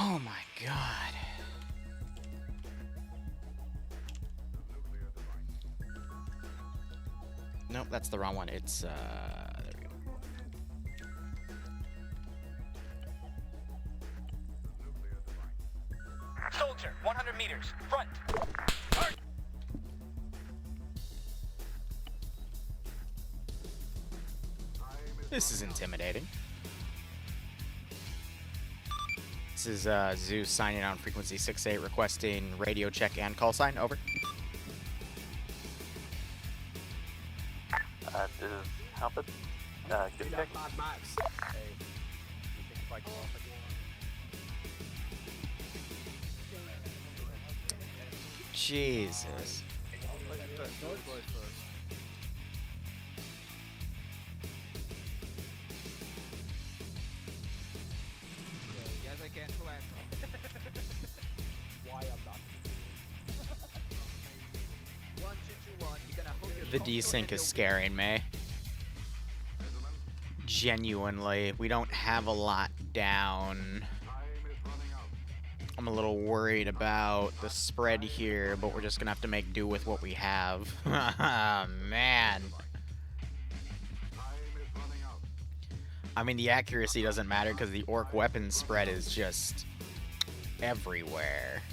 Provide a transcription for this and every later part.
Oh my god. Nope, that's the wrong one. It's, there we go. Soldier, 100 meters, front. This is intimidating. This is Zeus signing out on frequency 68, requesting radio check and call sign. Over. This is Halpert. Good check. Jesus. The desync is scaring me. Genuinely, we don't have a lot down. I'm a little worried about the spread here, but we're just gonna have to make do with what we have. Man. I mean, the accuracy doesn't matter because the orc weapon spread is just everywhere.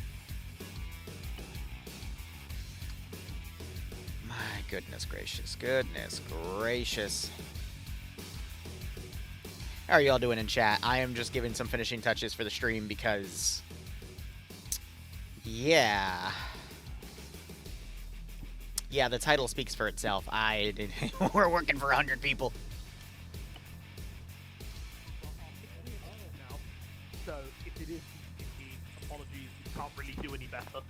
My goodness gracious, goodness gracious. How are y'all doing in chat? I am just giving some finishing touches for the stream because, yeah, the title speaks for itself. We're working for 100 people. So if it is apologies, we can't really do any better.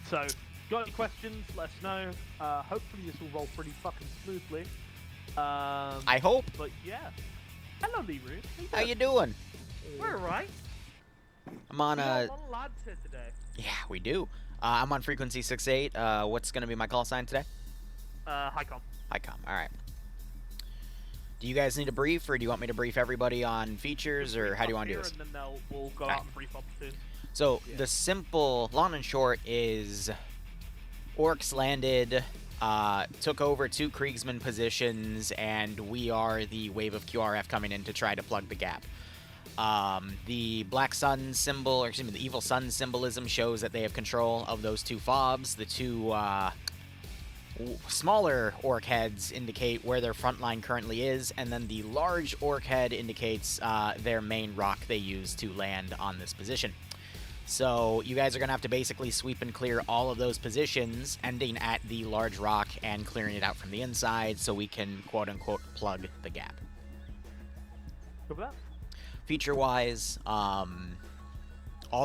So, got any questions? Let us know. Hopefully this will roll pretty fucking smoothly. I hope. But yeah. Hello, Liru. How you doing? We're alright. I'm on We got a lot of lads here today. Yeah, we do. I'm on frequency 68. What's gonna be my call sign today? Hi-com. Hi-com. All right. Do you guys need a brief, or do you want me to brief everybody on features, or how do you want to do this? And then we'll go out and brief up soon. So the simple, long and short is, Orks landed, took over 2 Kriegsman positions, and we are the wave of QRF coming in to try to plug the gap. The black sun symbol, or excuse me, the evil sun symbolism shows that they have control of those 2 fobs. The 2 smaller orc heads indicate where their front line currently is, and then the large orc head indicates their main rock they use to land on this position. So you guys are going to have to basically sweep and clear all of those positions, ending at the large rock and clearing it out from the inside so we can, quote-unquote, plug the gap. Go for that. Feature-wise, all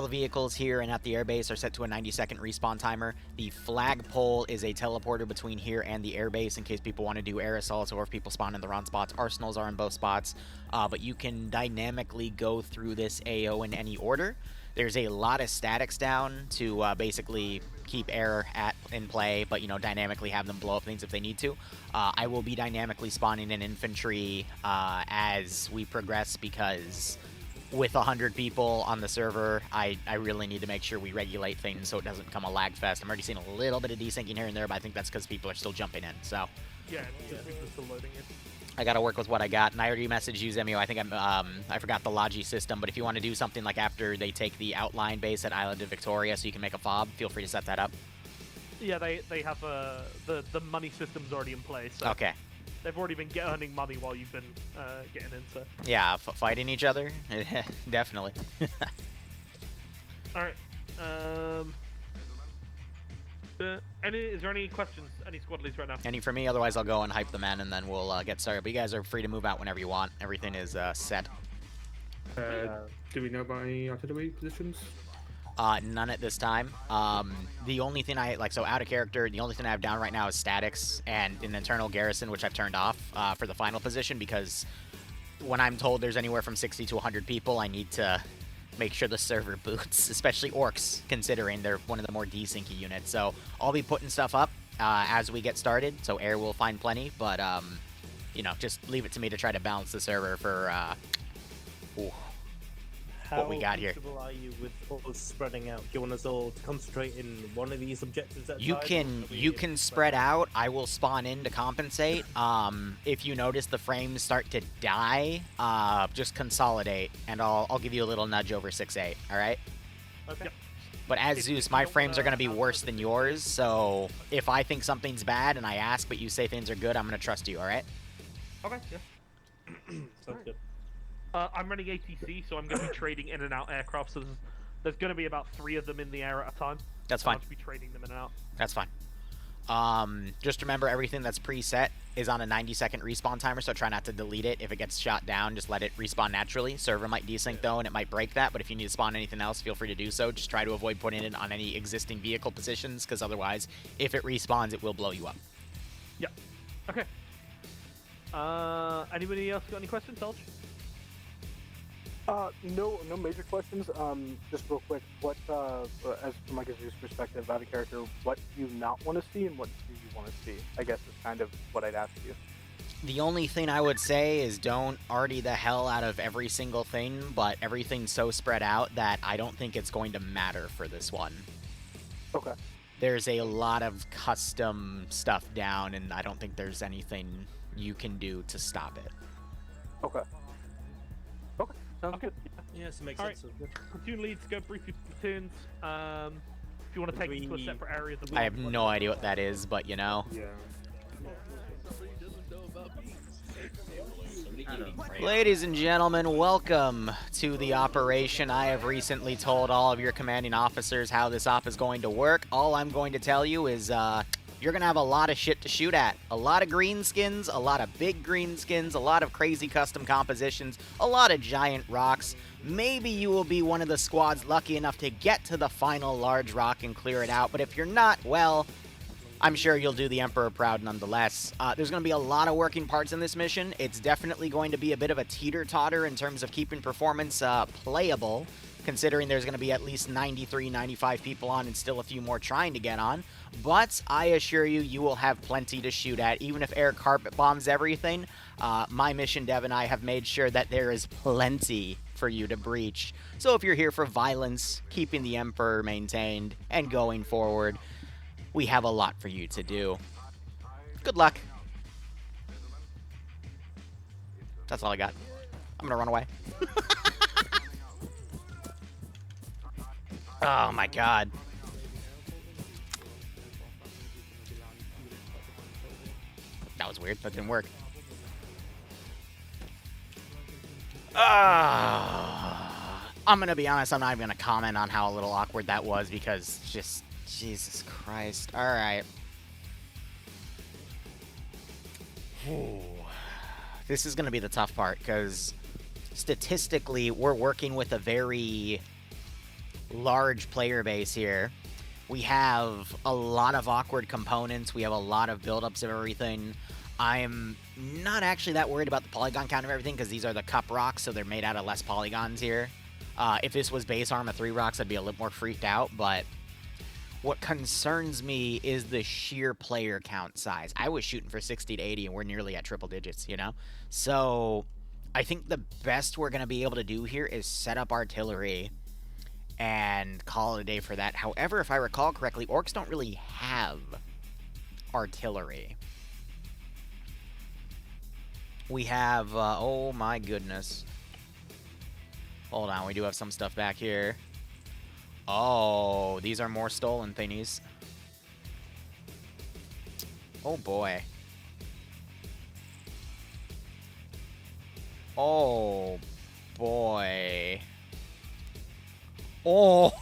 the vehicles here and at the airbase are set to a 90-second respawn timer. The flagpole is a teleporter between here and the airbase in case people want to do air assaults or if people spawn in the wrong spots. Arsenals are in both spots, but you can dynamically go through this AO in any order. There's a lot of statics down to basically keep air in play, but, you know, dynamically have them blow up things if they need to. I will be dynamically spawning in infantry as we progress because with 100 people on the server, I really need to make sure we regulate things so it doesn't become a lag fest. I'm already seeing a little bit of desyncing here and there, but I think that's because people are still jumping in, so. Yeah, just people are still loading it. I gotta work with what I got, and I already messaged you, Zemio. I think I forgot the Logi system, but if you want to do something like after they take the outline base at Island of Victoria so you can make a fob, feel free to set that up. Yeah, they have the money system's already in place. So Okay. they've already been earning money while you've been getting in, so. Yeah, fighting each other? Definitely. Alright. Is there any questions? Any squad leads right now? Any for me? Otherwise, I'll go and hype the men, and then we'll get started. But you guys are free to move out whenever you want. Everything is set. Do we know about any artillery positions? None at this time. The only thing so out of character, the only thing I have down right now is statics and an internal garrison, which I've turned off for the final position, because when I'm told there's anywhere from 60 to 100 people, I need to make sure the server boots, especially Orks, considering they're one of the more desyncy units. So I'll be putting stuff up as we get started, so air will find plenty, but, you know, just leave it to me to try to balance the server for How we got here. comfortable are you with us spreading out? Do you want us all to concentrate in one of these objectives at a You time, or can are we you can spread out. I will spawn in to compensate. If you notice the frames start to die, just consolidate, and I'll give you a little nudge over 6-8. All right. Okay. Yep. But as If Zeus, you my don't frames are wanna going to be have worse other than things yours. to do, So if I think something's bad and I ask, but you say things are good, I'm going to trust you. All right. Okay, yeah. Sounds good. I'm running ATC, so I'm going to be trading in and out aircraft. So there's going to be about 3 of them in the air at a time. That's So fine. I'll just be trading them in and out. That's fine. Just remember everything that's preset is on a 90-second respawn timer, so try not to delete it. If it gets shot down, just let it respawn naturally. Server might desync though, and it might break that, but if you need to spawn anything else, feel free to do so. Just try to avoid putting it on any existing vehicle positions, because otherwise, if it respawns, it will blow you up. Yeah. Okay. Anybody else got any questions, Solj? No major questions. Just real quick, what, as from like a Zeus perspective, out of character, what do you not want to see and what do you want to see? I guess is kind of what I'd ask you. The only thing I would say is don't arty the hell out of every single thing, but everything's so spread out that I don't think it's going to matter for this one. Okay. There's a lot of custom stuff down, and I don't think there's anything you can do to stop it. Okay. Okay. Sounds Okay. good. Yeah, so makes All sense. Platoon leads, go brief your platoons. If you want to take them to a separate area of the I have no idea what that is, but you know. Yeah. Ladies and gentlemen, welcome to the operation. I have recently told all of your commanding officers how this op is going to work. All I'm going to tell you is you're going to have a lot of shit to shoot at. A lot of green skins, a lot of big green skins, a lot of crazy custom compositions, a lot of giant rocks. Maybe you will be one of the squads lucky enough to get to the final large rock and clear it out, but if you're not, well, I'm sure you'll do the Emperor proud nonetheless. There's going to be a lot of working parts in this mission. It's definitely going to be a bit of a teeter-totter in terms of keeping performance playable, considering there's going to be at least 93, 95 people on and still a few more trying to get on. But I assure you, you will have plenty to shoot at. Even if air carpet bombs everything, my mission dev and I have made sure that there is plenty for you to breach. So if you're here for violence, keeping the Emperor maintained, and going forward, we have a lot for you to do. Good luck. That's all I got. I'm gonna run away. Oh my god. That was weird. That didn't work. I'm gonna be honest, I'm not even gonna comment on how a little awkward that was because just Jesus Christ. Alright. This is gonna be the tough part because statistically we're working with a very large player base here. We have a lot of awkward components. We have a lot of buildups of everything. I'm not actually that worried about the polygon count of everything because these are the cup rocks, so they're made out of less polygons here. If this was base Arma 3 rocks, I'd be a little more freaked out, but what concerns me is the sheer player count size. I was shooting for 60 to 80, and we're nearly at triple digits, you know? So I think the best we're going to be able to do here is set up artillery and call it a day for that. However, if I recall correctly, Orks don't really have artillery. We have, oh my goodness. Hold on, we do have some stuff back here. Oh, these are more stolen thingies. Oh boy. Oh boy. Oh.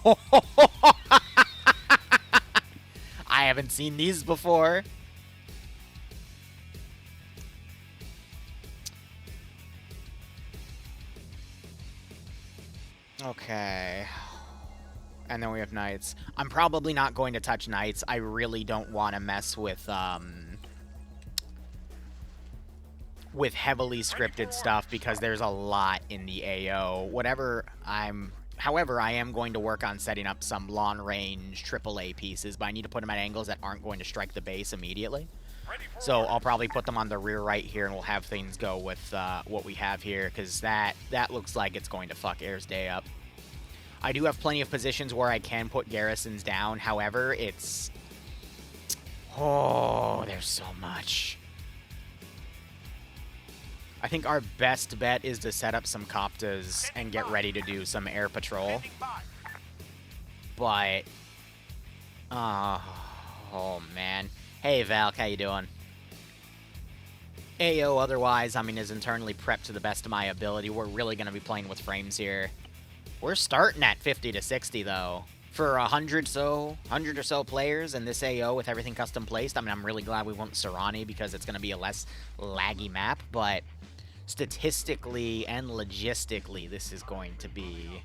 I haven't seen these before. Okay. And then we have knights. I'm probably not going to touch knights. I really don't want to mess with heavily scripted stuff because there's a lot in the AO. However, I am going to work on setting up some long-range AAA pieces, but I need to put them at angles that aren't going to strike the base immediately. So I'll probably put them on the rear right here, and we'll have things go with what we have here, because that looks like it's going to fuck Air's day up. I do have plenty of positions where I can put garrisons down. However, it's... Oh, there's so much. I think our best bet is to set up some Coptas and get ready to do some air patrol. But... oh, man. Hey, Valk, how you doing? AO otherwise, I mean, is internally prepped to the best of my ability. We're really going to be playing with frames here. We're starting at 50 to 60, though. For 100 or so players in this AO with everything custom placed, I mean, I'm really glad we went Sarani because it's going to be a less laggy map, but statistically and logistically, this is going to be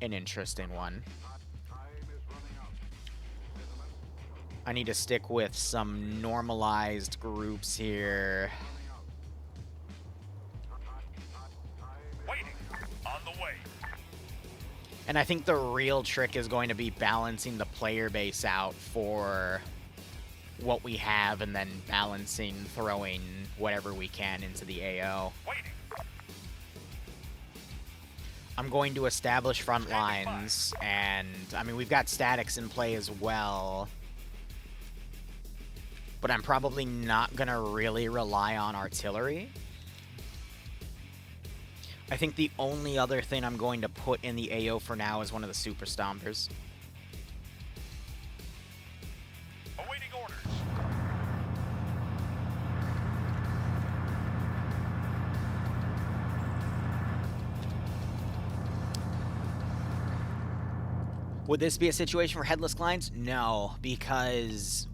an interesting one. I need to stick with some normalized groups here. Waiting. On the way. And I think the real trick is going to be balancing the player base out for what we have and then balancing throwing whatever we can into the AO. Waiting. I'm going to establish front lines, and I mean, we've got statics in play as well. But I'm probably not going to really rely on artillery. I think the only other thing I'm going to put in the AO for now is one of the Super Stompers. Awaiting orders. Would this be a situation for headless clients? No, because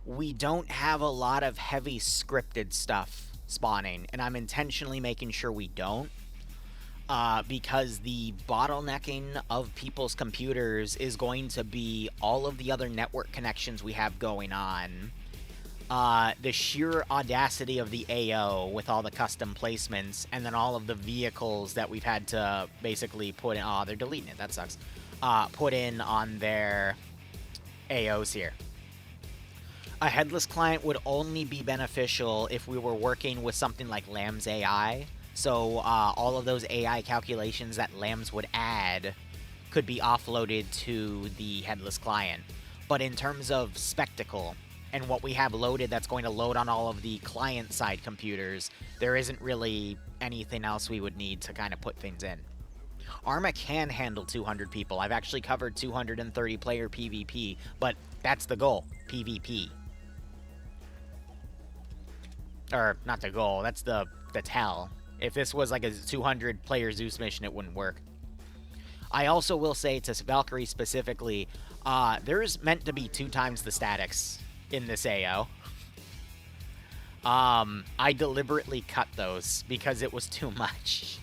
we don't have a lot of heavy scripted stuff spawning, and I'm intentionally making sure we don't, because the bottlenecking of people's computers is going to be all of the other network connections we have going on, the sheer audacity of the AO with all the custom placements, and then all of the vehicles that we've had to basically put in. Oh, they're deleting it. That sucks. Put in on their AOs here. A headless client would only be beneficial if we were working with something like Lamb's AI. So all of those AI calculations that Lambs would add could be offloaded to the headless client. But in terms of spectacle and what we have loaded that's going to load on all of the client-side computers, there isn't really anything else we would need to kind of put things in. Arma can handle 200 people. I've actually covered 230 player PvP, but that's the goal, PvP. Or, not the goal, that's the tell. If this was like a 200 player Zeus mission, it wouldn't work. I also will say to Valkyrie specifically, there's meant to be 2 times the statics in this AO. I deliberately cut those because it was too much.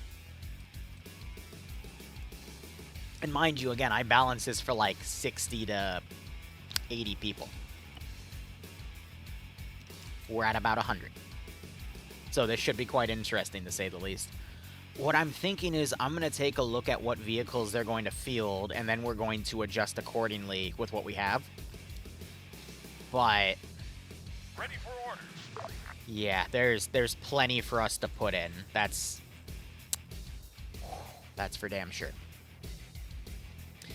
And mind you, again, I balance this for like 60 to 80 people. We're at about 100. So this should be quite interesting, to say the least. What I'm thinking is I'm going to take a look at what vehicles they're going to field, and then we're going to adjust accordingly with what we have. But Ready for orders. yeah, there's plenty for us to put in. That's for damn sure.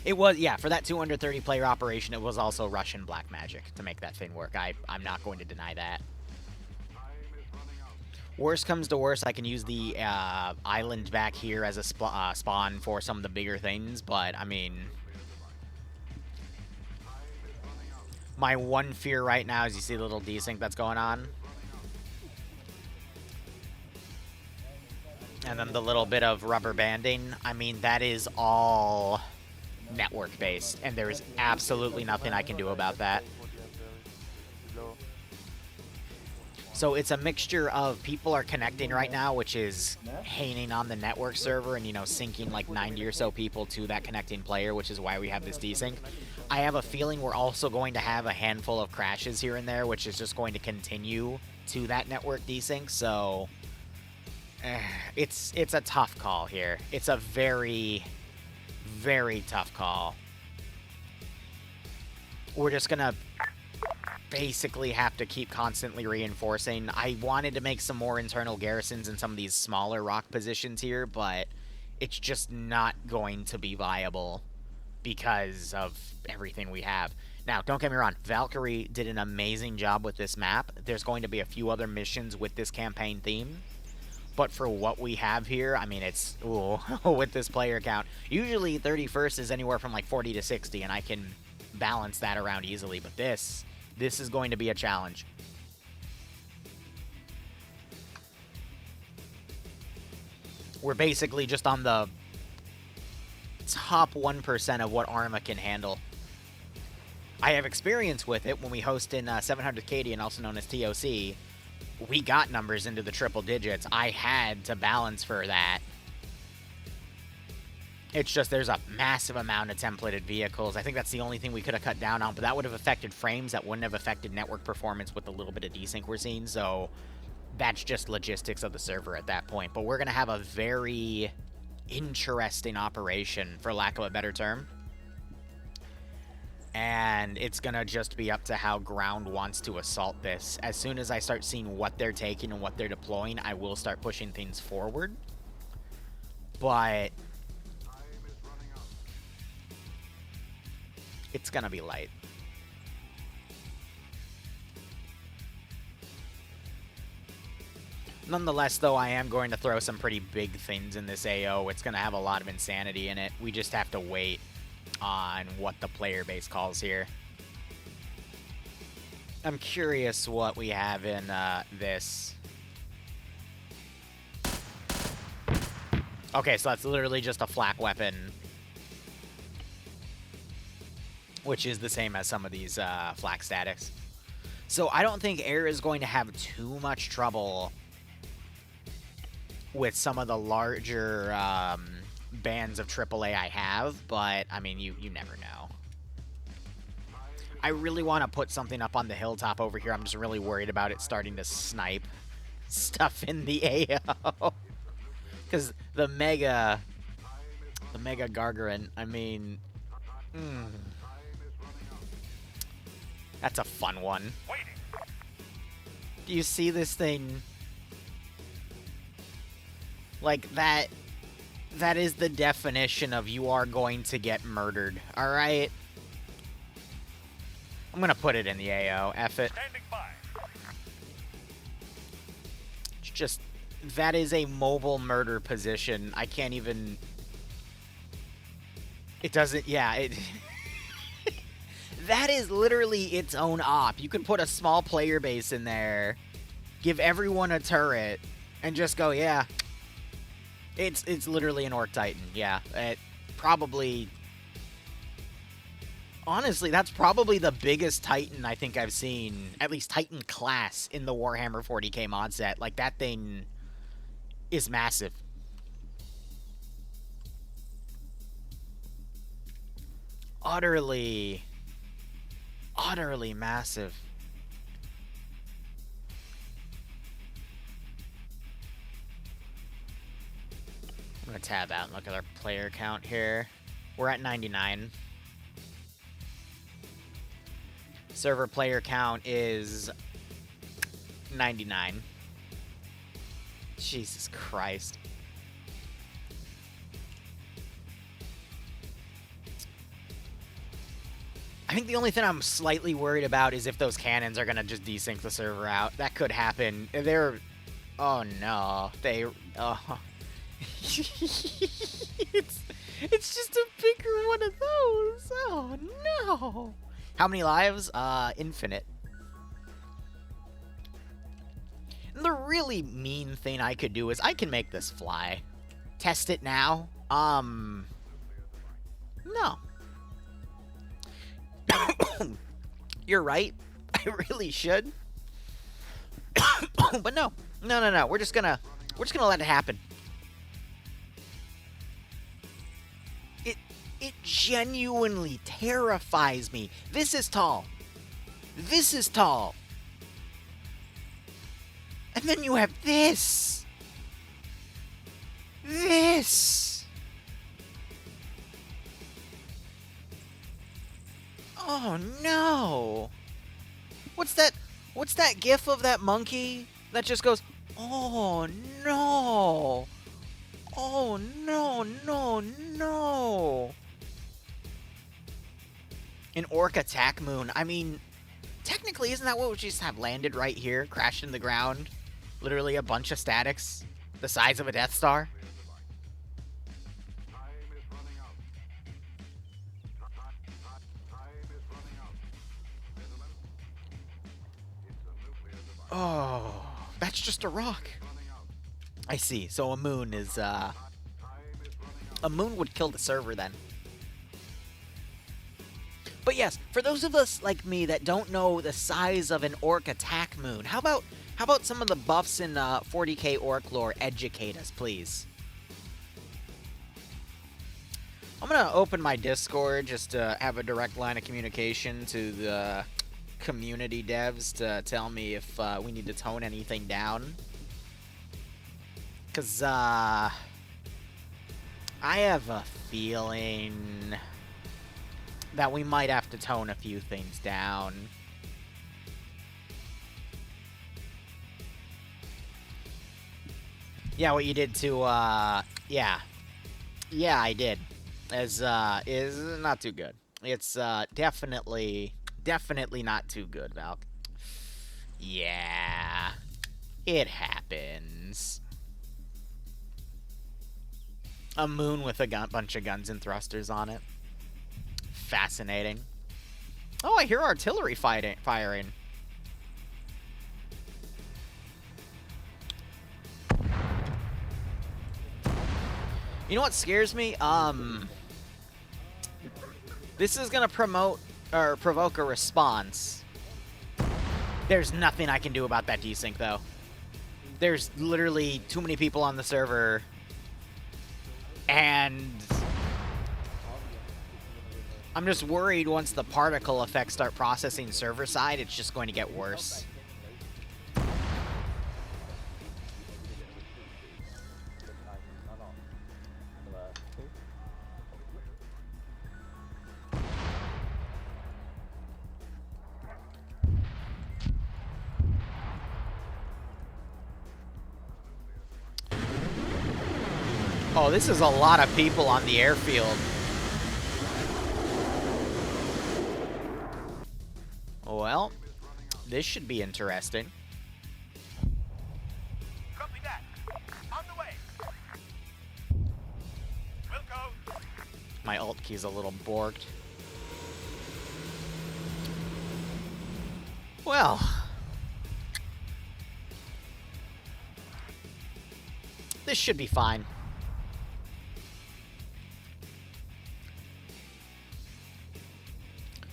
It was, yeah, for that 230 player operation, it was also Russian black magic to make that thing work. I'm not going to deny that. Worst comes to worst, I can use the island back here as a spawn for some of the bigger things, but, I mean, my one fear right now is you see the little desync that's going on. And then the little bit of rubber banding. I mean, that is all network-based, and there is absolutely nothing I can do about that. So it's a mixture of people are connecting right now, which is hanging on the network server and, you know, syncing like 90 or so people to that connecting player, which is why we have this desync. I have a feeling we're also going to have a handful of crashes here and there, which is just going to continue to that network desync. So it's a tough call here. It's a very, very tough call. We're just gonna basically have to keep constantly reinforcing. I wanted to make some more internal garrisons in some of these smaller rock positions here, but it's just not going to be viable because of everything we have. Now, don't get me wrong, Valkyrie did an amazing job with this map. There's going to be a few other missions with this campaign theme, but for what we have here, I mean, it's, ooh, with this player count. Usually 31st is anywhere from like 40 to 60, and I can balance that around easily, but this is going to be a challenge. We're basically just on the top 1% of what Arma can handle. I have experience with it when we host in 700 Cadian, also known as TOC. We got numbers into the triple digits. I had to balance for that. It's just there's a massive amount of templated vehicles. I think that's the only thing we could have cut down on, but that would have affected frames. That wouldn't have affected network performance with the little bit of desync we're seeing, so that's just logistics of the server at that point. But we're going to have a very interesting operation, for lack of a better term. And it's going to just be up to how ground wants to assault this. As soon as I start seeing what they're taking and what they're deploying, I will start pushing things forward. But it's going to be light. Nonetheless, though, I am going to throw some pretty big things in this AO. It's going to have a lot of insanity in it. We just have to wait on what the player base calls here. I'm curious what we have in this. Okay, so that's literally just a flak weapon, which is the same as some of these flak statics. So I don't think air is going to have too much trouble with some of the larger bands of AAA I have, but I mean, you never know. I really want to put something up on the hilltop over here. I'm just really worried about it starting to snipe stuff in the AO. Because the Mega Gargarin, I mean, that's a fun one. Do you see this thing? Like, that is the definition of you are going to get murdered, alright? I'm gonna put it in the AO, F it. It's just, that is a mobile murder position. I can't even... It doesn't, yeah, it... That is literally its own op. You can put a small player base in there, give everyone a turret, and just go, yeah... It's literally an Orc Titan, yeah. It probably... Honestly, that's probably the biggest Titan I think I've seen, at least Titan class, in the Warhammer 40k mod set. Like, that thing is massive. Utterly massive. I'm going to tab out and look at our player count here. We're at 99. Server player count is 99. Jesus Christ. I think the only thing I'm slightly worried about is if those cannons are going to just desync the server out. That could happen. They're... Oh, no. They... Oh... it's just a bigger one of those. Oh no. How many lives? Infinite. And the really mean thing I could do is I can make this fly. Test it now. No. You're right. I really should. But no. No. We're just gonna let it happen. It genuinely terrifies me. This is tall. This is tall. And then you have this. This. Oh, no. What's that? What's that gif of that monkey that just goes, "Oh no! Oh no, no, no!" An orc attack moon. I mean, technically, isn't that what we just have landed right here, crashed in the ground? Literally a bunch of statics, the size of a Death Star. Oh, that's just a rock. I see. So a moon is, a moon would kill the server then. But yes, for those of us like me that don't know the size of an orc attack moon, how about some of the buffs in 40k orc lore educate us, please? I'm gonna open my Discord just to have a direct line of communication to the community devs to tell me if we need to tone anything down. Cause I have a feeling that we might have to tone a few things down. Yeah, what you did to, yeah. Yeah, I did. Is not too good. It's, definitely not too good, Valk. Yeah. It happens. A moon with a bunch of guns and thrusters on it. Fascinating. Oh, I hear artillery firing. You know what scares me? This is gonna provoke a response. There's nothing I can do about that desync, though. There's literally too many people on the server, and I'm just worried once the particle effects start processing server side, it's just going to get worse. Oh, this is a lot of people on the airfield. Well, this should be interesting. Copy that. On the way. We'll go. My alt key's a little borked. Well. This should be fine.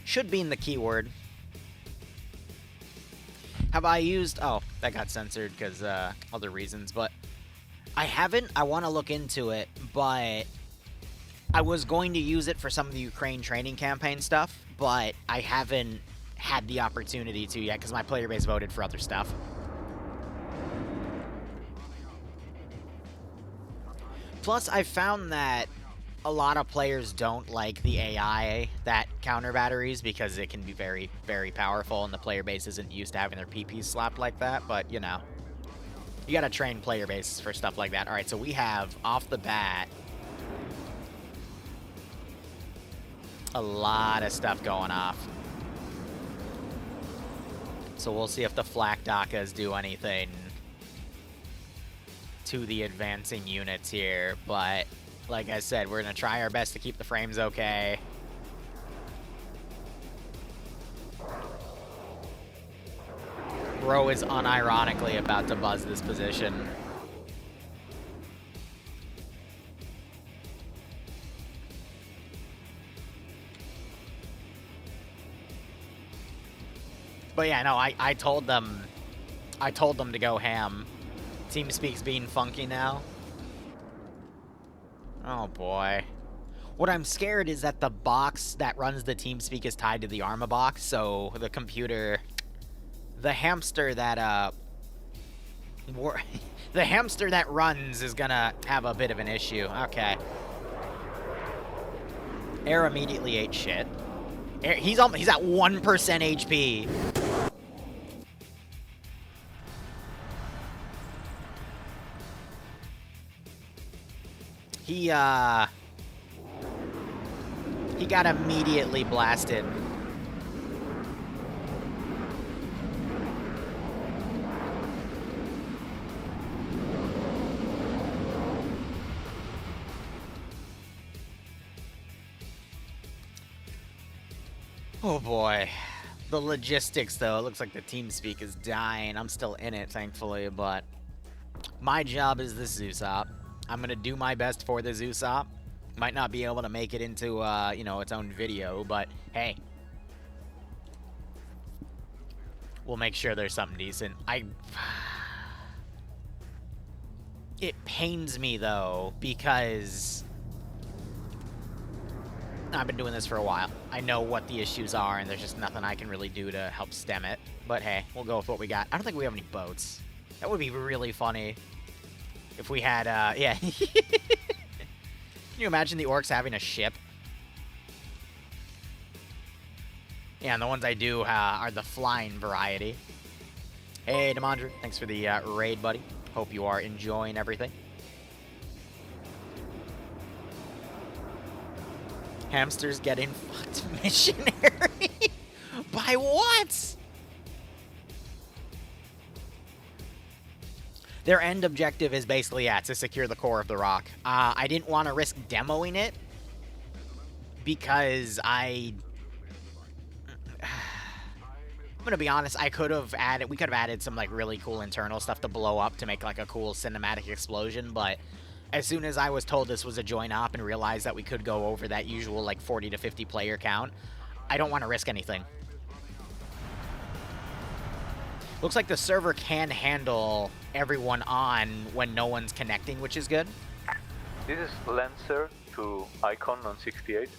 Should be in the keyword. Have I used... Oh, that got censored because other reasons, but I haven't. I want to look into it, but I was going to use it for some of the Ukraine training campaign stuff, but I haven't had the opportunity to yet because my player base voted for other stuff. Plus, I found that a lot of players don't like the AI that counter batteries because it can be very, very powerful, and the player base isn't used to having their PPs slapped like that, but, you know. You gotta train player bases for stuff like that. Alright, so we have, off the bat, a lot of stuff going off. So we'll see if the flak Dakas do anything to the advancing units here, but like I said, we're gonna try our best to keep the frames okay. Bro is unironically about to buzz this position. But yeah, no, I told them to go ham. TeamSpeak's being funky now. Oh boy. What I'm scared is that the box that runs the TeamSpeak is tied to the Arma box, so the computer, the hamster that the hamster that runs is gonna have a bit of an issue. Okay. Air immediately ate shit. He's at 1% HP. He got immediately blasted. Oh boy. The logistics, though, it looks like the TeamSpeak is dying. I'm still in it, thankfully, but my job is the Zeus op. I'm gonna do my best for the Zeus op. Might not be able to make it into, you know, its own video, but hey. We'll make sure there's something decent. It pains me, though, because I've been doing this for a while. I know what the issues are, and there's just nothing I can really do to help stem it. But hey, we'll go with what we got. I don't think we have any boats. That would be really funny if we had, yeah. Can you imagine the Orks having a ship? Yeah, and the ones I do are the flying variety. Hey, Demandre, thanks for the raid, buddy. Hope you are enjoying everything. Hamsters getting fucked missionary? By what? Their end objective is basically, yeah, to secure the core of the rock. I didn't want to risk demoing it because I'm gonna be honest, we could have added some like really cool internal stuff to blow up to make like a cool cinematic explosion, but as soon as I was told this was a joint op and realized that we could go over that usual like 40 to 50 player count, I don't want to risk anything. Looks like the server can handle everyone on when no one's connecting, which is good. This is Lancer to Icon on 68.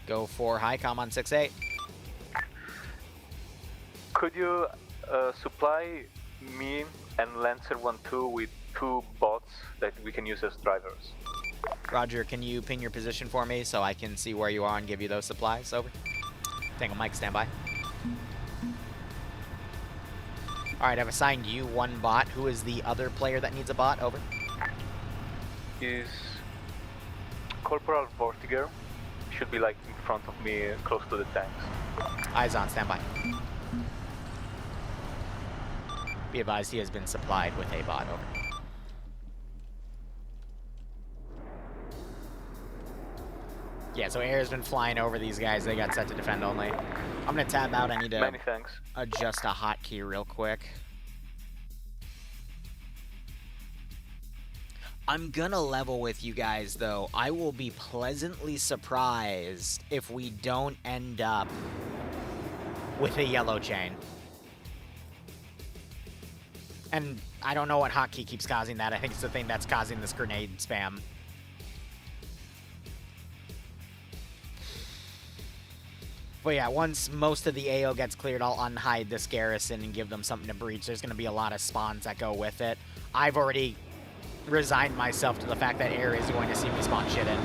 Go for Highcom on 6-8. Could you supply me and Lancer 1-2 with 2 bots that we can use as drivers? Roger, can you ping your position for me so I can see where you are and give you those supplies? Over. Tangle Mike, stand by. Alright, I've assigned you 1 bot. Who is the other player that needs a bot? Over. Is Corporal Vortiger. Should be like in front of me, close to the tanks. Eyes on, stand by. Be advised, he has been supplied with a bot. Over. Yeah, so air's been flying over these guys. They got set to defend only. I'm gonna tab out. I need to Many thanks. adjust a hotkey real quick. I'm gonna level with you guys, though. I will be pleasantly surprised if we don't end up with a yellow chain. And I don't know what hotkey keeps causing that. I think it's the thing that's causing this grenade spam. But yeah, once most of the AO gets cleared, I'll unhide this garrison and give them something to breach. There's going to be a lot of spawns that go with it. I've already resigned myself to the fact that air is going to see me spawn shit in.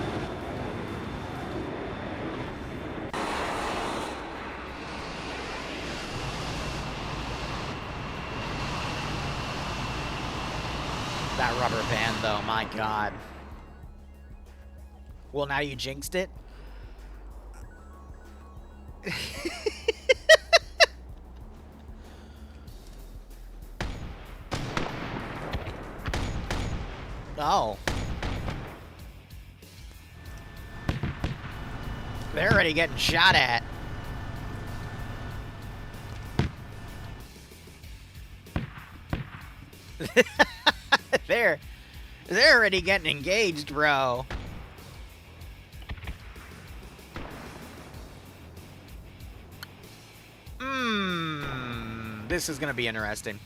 That rubber band, though, my god. Well, now you jinxed it. Oh. They're already getting shot at. They're already getting engaged, bro. This is gonna be interesting.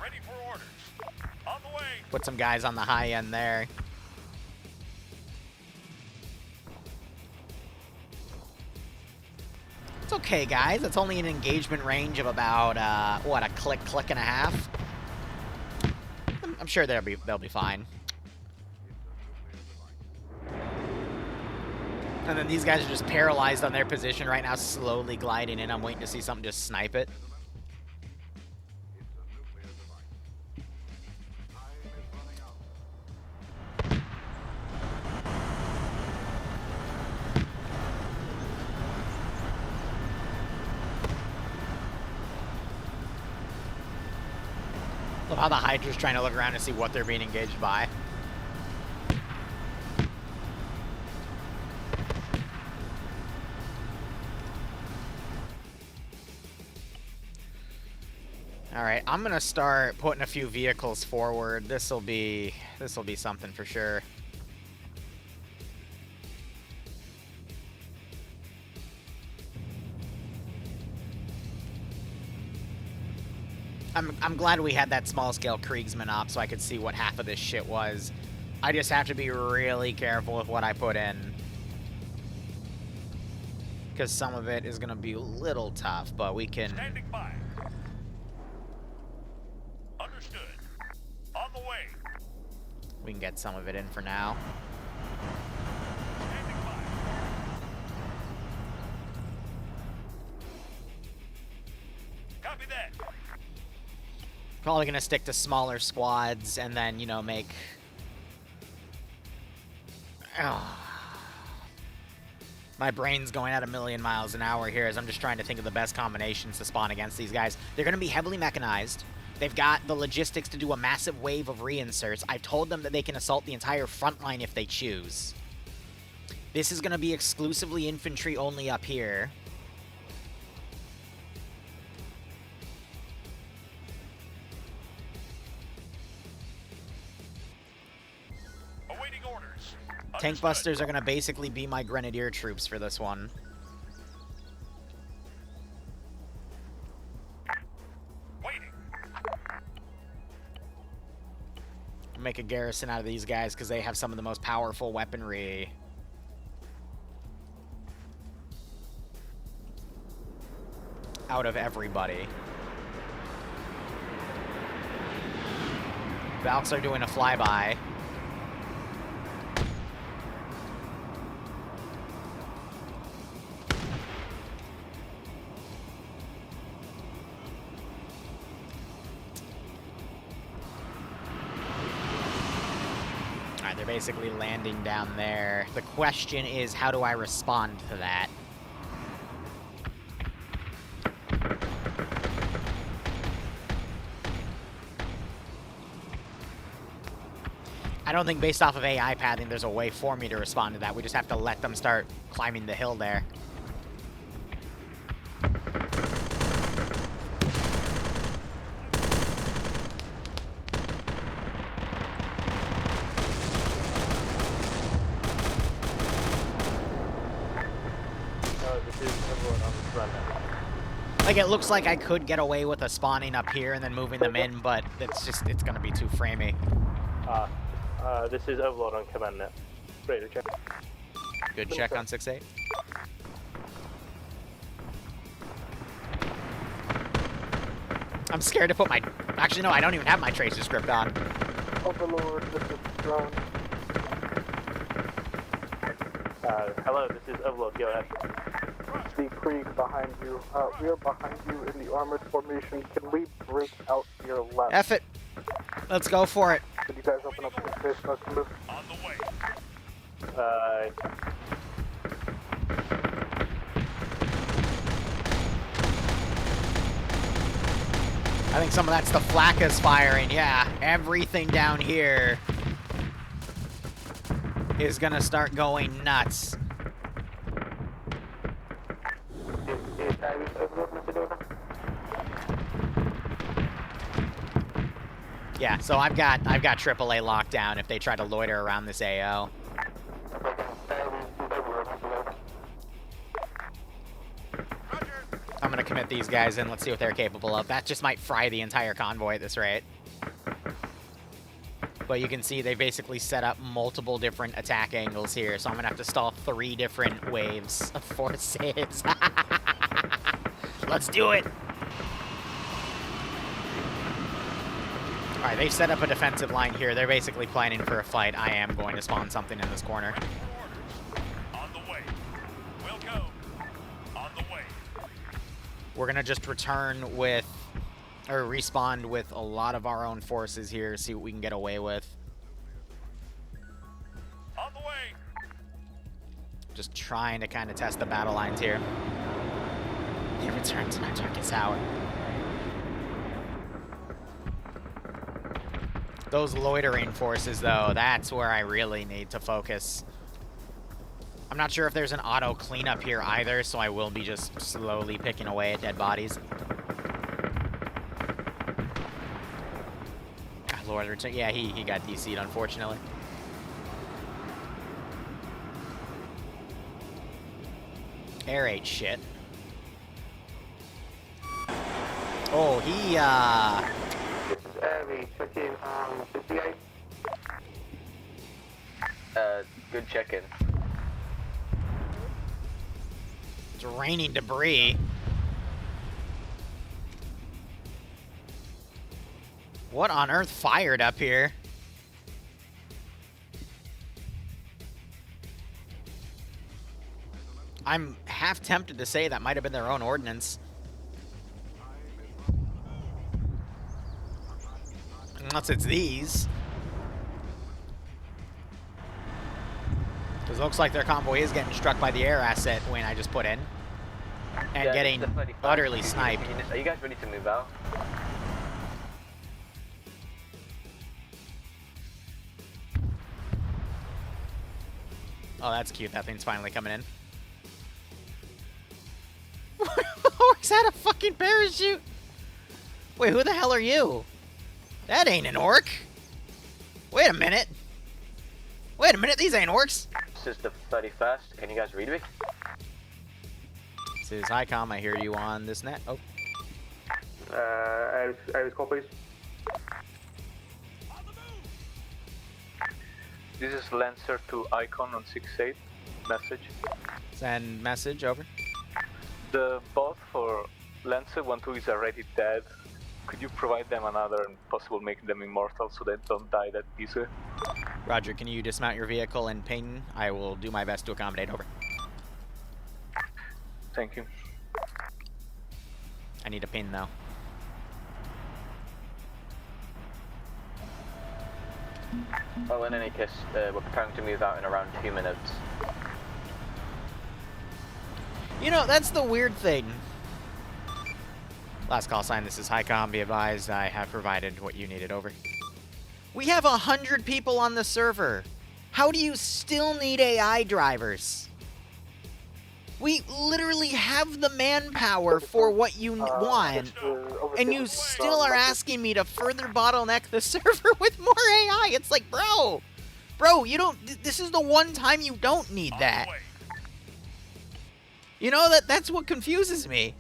Ready for orders. On the way. Put some guys on the high end there. It's okay, guys. It's only an engagement range of about, what, a click and a half? I'm sure they'll be fine. And then these guys are just paralyzed on their position right now, slowly gliding in. I'm waiting to see something just snipe it. While the Hydra's trying to look around to see what they're being engaged by. Alright, I'm gonna start putting a few vehicles forward. This'll be something for sure. I'm glad we had that small-scale Kriegsman op so I could see what half of this shit was. I just have to be really careful with what I put in. Because some of it is going to be a little tough, but we can... Standing by. Understood. On the way. We can get some of it in for now. Standing by. Copy that. Probably going to stick to smaller squads and then, you know, make... My brain's going at 1,000,000 miles an hour here as I'm just trying to think of the best combinations to spawn against these guys. They're going to be heavily mechanized. They've got the logistics to do a massive wave of reinserts. I've told them that they can assault the entire front line if they choose. This is going to be exclusively infantry only up here. Awaiting orders. Tank busters are going to basically be my grenadier troops for this one. Waiting. Make a garrison out of these guys because they have some of the most powerful weaponry. Out of everybody. Valks are doing a flyby. Alright, they're basically landing down there. The question is, how do I respond to that? I don't think based off of AI pathing there's a way for me to respond to that. We just have to let them start climbing the hill there. Like, it looks like I could get away with a spawning up here and then moving them in, but it's gonna be too framey. This is Overlord on command net. Ready to check. Good check on 6-8. I'm scared to put my... Actually, no, I don't even have my tracer script on. Overlord, this is drone. Hello, this is Overlord. Go ahead. The Krieg behind you. We are behind you in the armored formation. Can we break out to your left? F it. Let's go for it. Could you guys open up the space for us to move? On the way. I think some of that's the Flakkas firing, yeah. Everything down here is gonna start going nuts. Yeah, so I've got AAA locked down if they try to loiter around this AO. I'm gonna commit these guys in. Let's see what they're capable of. That just might fry the entire convoy at this rate. But you can see they basically set up multiple different attack angles here, so I'm gonna have to stall 3 different waves of forces. Let's do it! Alright, they've set up a defensive line here. They're basically planning for a fight. I am going to spawn something in this corner. On the way. We'll go. On the way. We're gonna just return with, or respawn with a lot of our own forces here, see what we can get away with. On the way. Just trying to kind of test the battle lines here. He returns and I check his out. Those loitering forces, though, that's where I really need to focus. I'm not sure if there's an auto cleanup here either, so I will be just slowly picking away at dead bodies. Ah, Lord, return. Yeah, he got DC'd, unfortunately. Air ate shit. Oh, he, This is Airy, check in on 58. Good check-in. It's raining debris. What on earth fired up here? I'm half tempted to say that might have been their own ordnance. Unless it's these. Because it looks like their convoy is getting struck by the air asset when I just put in. And Yeah, getting this is the 35. utterly sniped. Are you guys ready to move out? Oh, that's cute. That thing's finally coming in. Orcs had a fucking parachute! Wait, who the hell are you? That ain't an orc. Wait a minute. Wait a minute, these ain't orcs. This is the 31st. Can you guys read me? This is HiCom. I hear you on this net. Oh, Aries copies. This is Lancer to Icon on 6-8. Message. send message over. The bot for Lancer 1-2 is already dead. Could you provide them another and possible make them immortal so they don't die that easily? Roger, can you dismount your vehicle and ping? I will do my best to accommodate. Over. Thank you. I need a pin though. Well, in any case, we're preparing to move out in around 2 minutes. You know, that's the weird thing. Last call sign, this is HiCom. Be advised, I have provided what you needed. Over. We have 100 people on the server. How do you still need AI drivers? We literally have the manpower for what you want, and you still are asking me to further bottleneck the server with more AI. It's like, bro, you don't, this is the one time you don't need that. You know, that's what confuses me.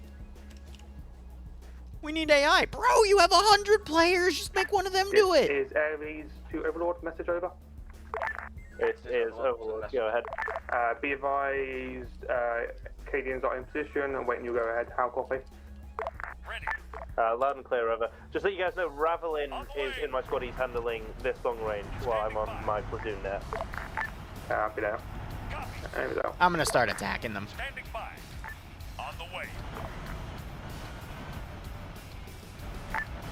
We need AI. Bro, you have 100 players. Just make one of them do it. Is Aries to Overlord message over? It is Overlord. Go ahead. Be advised, Cadians are in position and waiting you go ahead. How copy? Loud and clear over. Just let you guys know, Ravelin is in my squad. He's handling this long range while I'm on my platoon there. Be there. There we go. I'm going to start attacking them. Standing by. On the way.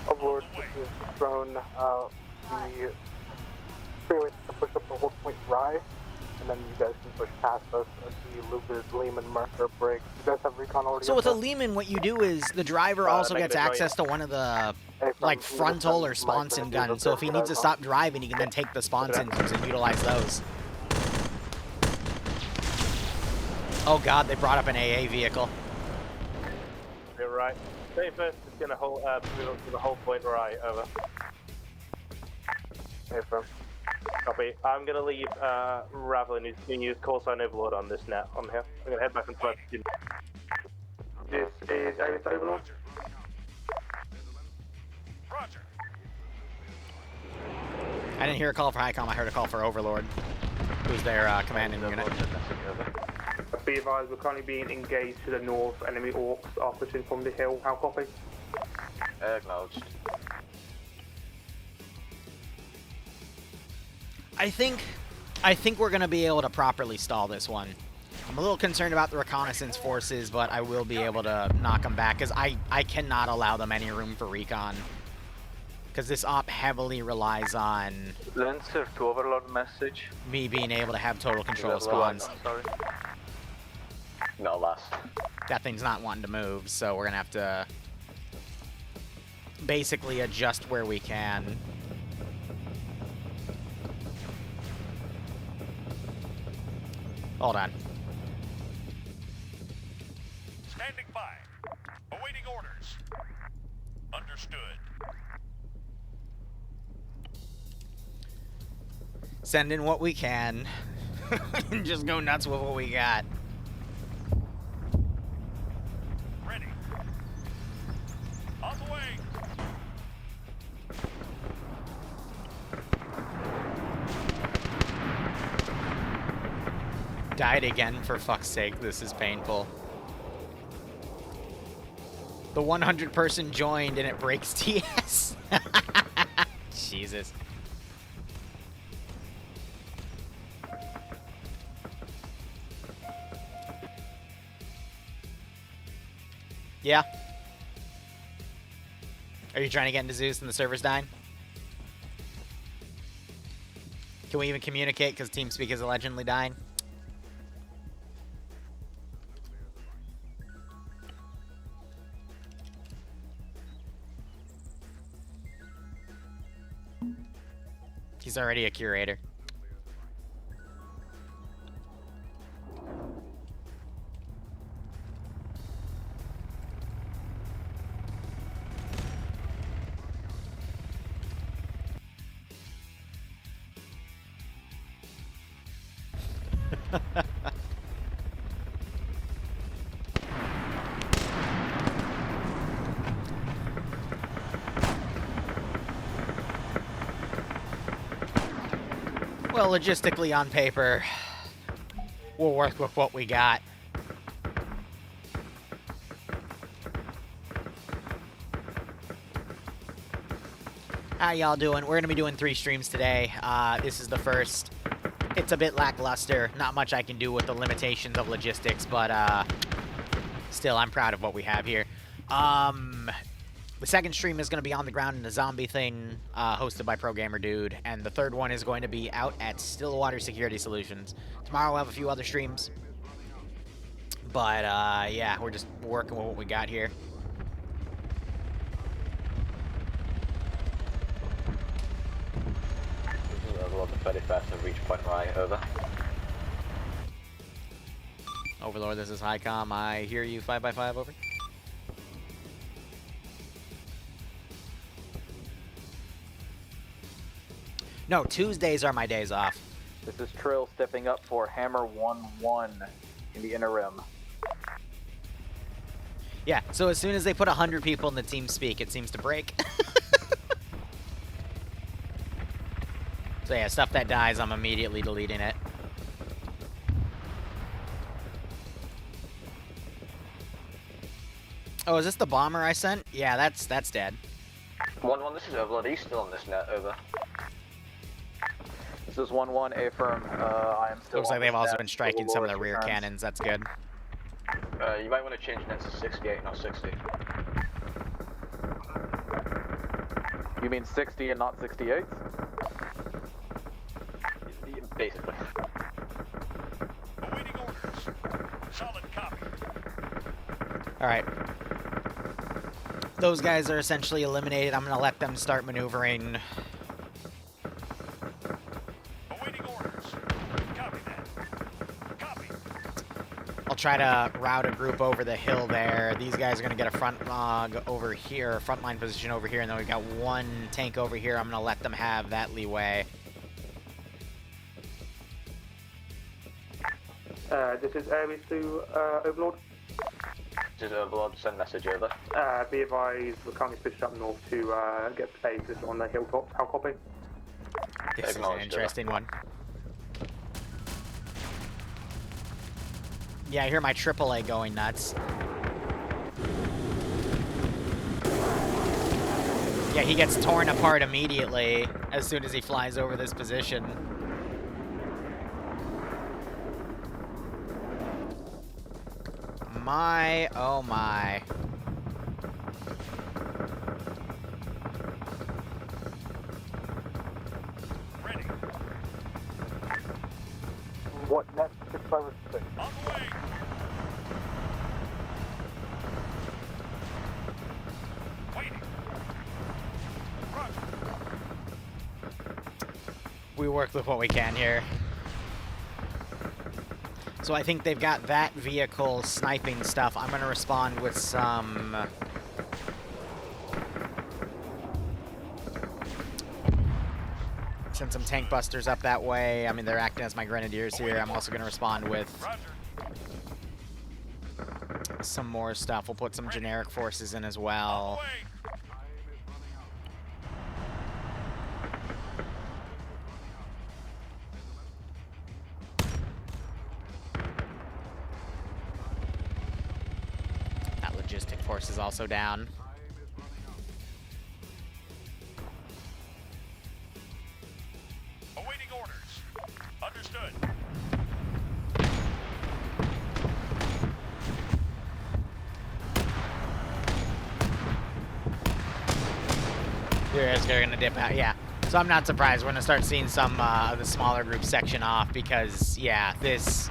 Overlord, this is drone. The freeway to push up the whole point Rye, and then you guys can push past us at the Lubid, Lehman, Mercer, Briggs. You guys have recon already? So with a Lehman, what you do is the driver also gets access to one of the like frontal or sponson guns. So if he needs to stop driving, he can then take the sponsons and utilize those. Oh god, they brought up an AA vehicle. You're right. Stay first. It's gonna hold move up to the whole point right over. Hey, firm. Copy. I'm gonna leave Ravelin, who's gonna use call sign Overlord on this net on here. I'm gonna head back into my platoon. This is Aries to Overlord. Roger. I didn't hear a call for HiCom, I heard a call for Overlord, who's their commanding unit. Be advised, we're currently being engaged to the north. Enemy Orks are pushing from the hill. How copy? Acknowledged. I think we're going to be able to properly stall this one. I'm a little concerned about the reconnaissance forces, but I will be able to knock them back, because I cannot allow them any room for recon. Because this op heavily relies on Lancer to Overlord message. me being able to have total control of spawns. Sorry. No, last. That thing's not wanting to move, so we're going to have to basically adjust where we can. Hold on. Standing by. Awaiting orders. Understood. Send in what we can. And just go nuts with what we got. Ready. On the way. Died again, for fuck's sake. This is painful. The 100 person joined and it breaks TS. Jesus. Yeah. Are you trying to get into Zeus and the server's dying? Can we even communicate because TeamSpeak is allegedly dying? He's already a curator. Well, logistically on paper, we'll work with what we got. How y'all doing? We're going to be doing 3 streams today. This is the first. It's a bit lackluster. Not much I can do with the limitations of logistics, but still, I'm proud of what we have here. The second stream is going to be on the ground in a zombie thing, hosted by Pro Gamer Dude, and the third one is going to be out at Stillwater Security Solutions. Tomorrow we'll have a few other streams, but yeah, we're just working with what we got here. Overlord the 31st and reach point right, over. Overlord, this is Highcom. I hear you 5x5, over. No, Tuesdays are my days off. This is Trill stepping up for Hammer 1-1 in the interim. Yeah, so as soon as they put 100 people in the team speak, it seems to break. So yeah, stuff that dies, I'm immediately deleting it. Oh, is this the bomber I sent? Yeah, that's dead. 1-1, this is Overlord. Are you still on this net, over? This is 1-1, A-firm. I am still Looks like they've also been striking some of the Overlord rear returns. cannons, that's good. You might want to change nets to 68, not 60. You mean 60 and not 68? Basically. Awaiting orders. Solid copy. Alright. Those guys are essentially eliminated. I'm going to let them start maneuvering. Awaiting orders. Copy that. Copy. I'll try to route a group over the hill there. These guys are going to get a front log over here, frontline position over here, and then we've got one tank over here. I'm going to let them have that leeway. This is Aries to Overlord. This is Overlord, send message over. Be advised, we're currently switched up north to get plays on the hilltop. How copy? This is an interesting one. Yeah, I hear my AAA going nuts. Yeah, he gets torn apart immediately as soon as he flies over this position. My, oh my. Ready. What net 656? On the way. Waiting. Run. We work with what we can here. So I think they've got that vehicle sniping stuff. I'm going to respond with some... send some tank busters up that way. I mean, they're acting as my grenadiers here. I'm also going to respond with some more stuff. We'll put some generic forces in as well. That logistic force is also down. Awaiting orders. Understood. They're going to dip out, yeah. So I'm not surprised. We're going to start seeing some of the smaller groups section off because, yeah, this...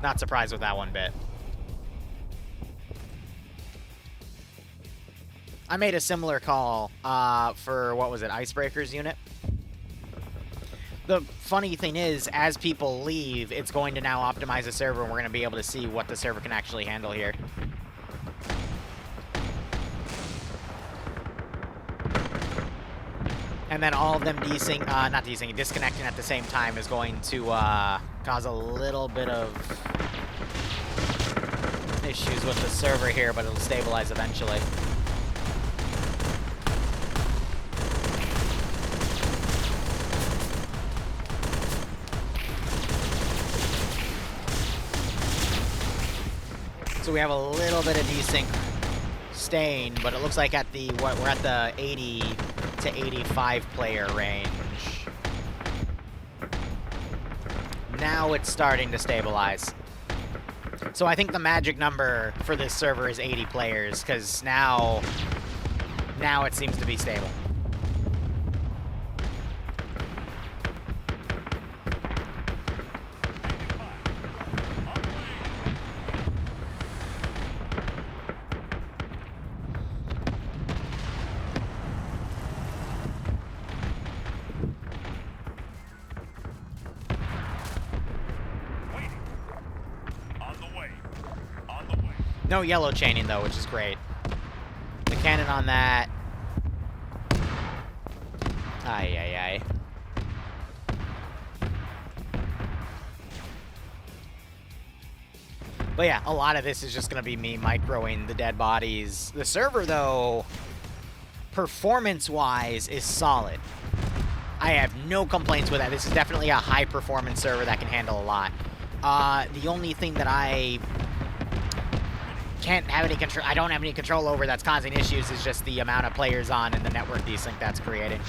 Not surprised with that one bit. I made a similar call for, what was it, Icebreaker's unit? The funny thing is, as people leave, it's going to now optimize the server, and we're going to be able to see what the server can actually handle here. And then all of them disconnecting at the same time is going to cause a little bit of issues with the server here, but it'll stabilize eventually. So we have a little bit of desync stain, but it looks like at the we're at the 80 to 85 player range. Now it's starting to stabilize. So I think the magic number for this server is 80 players, because now it seems to be stable. No yellow chaining, though, which is great. The cannon on that. Ay, ay, ay. But yeah, a lot of this is just going to be me microing the dead bodies. The server, though, performance-wise, is solid. I have no complaints with that. This is definitely a high-performance server that can handle a lot. The only thing that I don't have any control over that's causing issues is just the amount of players on and the network desync that's creating.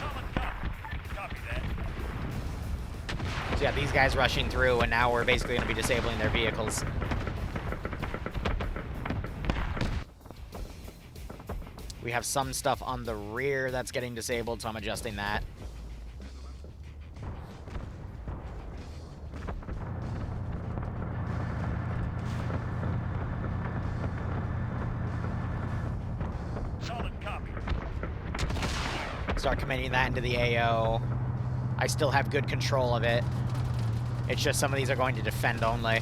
So yeah, these guys rushing through, and now we're basically going to be disabling their vehicles. We have some stuff on the rear that's getting disabled, so I'm adjusting that. Start committing that into the AO. I still have good control of it. It's just some of these are going to defend only.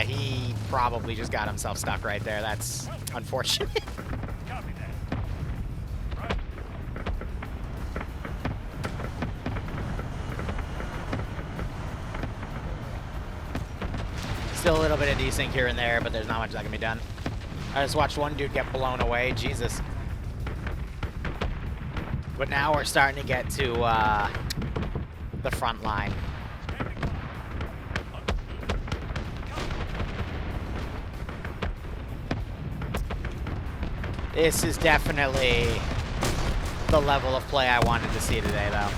He probably just got himself stuck right there. That's unfortunate. Still a little bit of desync here and there, but there's not much that can be done. I just watched one dude get blown away. Jesus. But now we're starting to get to the front line. This is definitely the level of play I wanted to see today, though.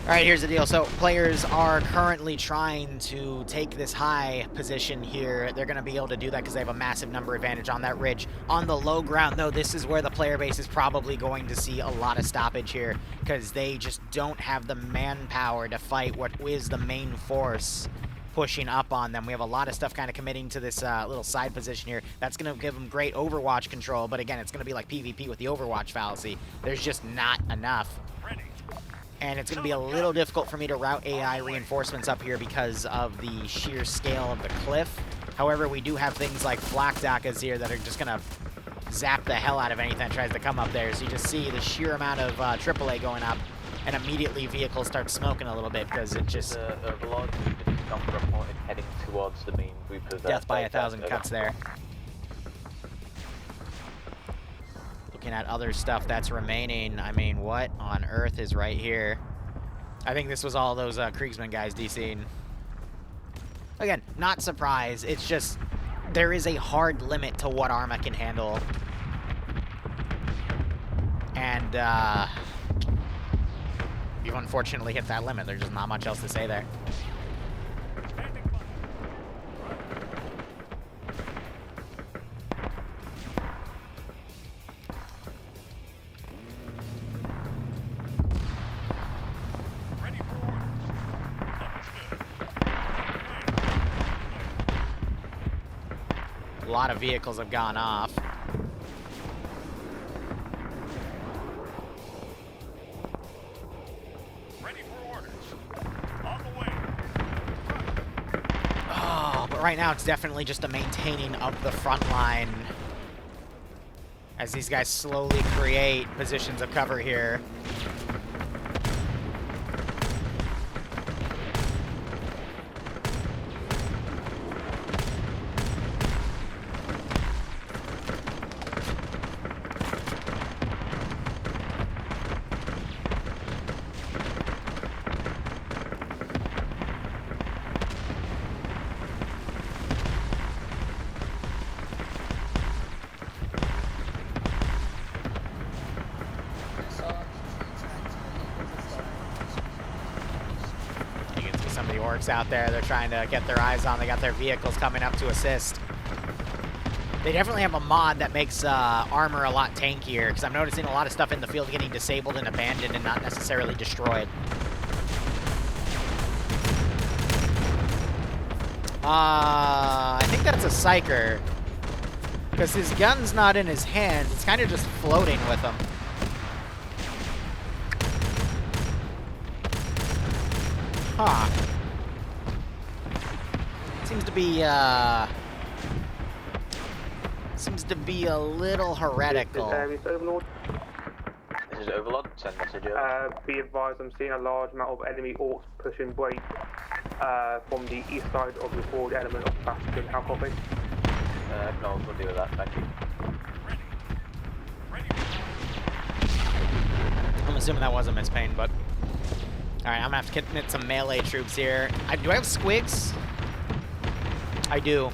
All right, here's the deal. So players are currently trying to take this high position here. They're going to be able to do that because they have a massive number advantage on that ridge. On the low ground, though, this is where the player base is probably going to see a lot of stoppage here because they just don't have the manpower to fight what is the main force pushing up on them. We have a lot of stuff kind of committing to this little side position here. That's going to give them great Overwatch control, but again, it's going to be like PvP with the Overwatch fallacy. There's just not enough. And it's going to be a little difficult for me to route AI reinforcements up here because of the sheer scale of the cliff. However, we do have things like flak Dakas here that are just going to zap the hell out of anything that tries to come up there. So you just see the sheer amount of AAA going up, and immediately vehicles start smoking a little bit because it just... Overlord number reported heading towards the main group of... Death by 1,000 cuts there. Looking at other stuff that's remaining, I mean, what on earth is right here? I think this was all those Kriegsman guys DC'ing. Again, not surprised. It's just, there is a hard limit to what Arma can handle. And, you've unfortunately hit that limit. There's just not much else to say there. A lot of vehicles have gone off. Ready for orders. On the way. Oh, but right now it's definitely just a maintaining of the front line as these guys slowly create positions of cover here. Some of the Orks out there, they're trying to get their eyes on. They got their vehicles coming up to assist. They definitely have a mod that makes armor a lot tankier, because I'm noticing a lot of stuff in the field getting disabled and abandoned and not necessarily destroyed. I think that's a Psyker, because his gun's not in his hands. It's kind of just floating with him. Huh. Seems to be a little heretical. This is Overlord. This is Overlord. Send message over. Be advised, I'm seeing a large amount of enemy Orks pushing break from the east side of the forward element of the bastion. How copy? No, we'll deal with that. Thank you. I'm assuming that was a mispaint, but... Alright, I'm gonna have to commit some melee troops here. Do I have squigs? I do.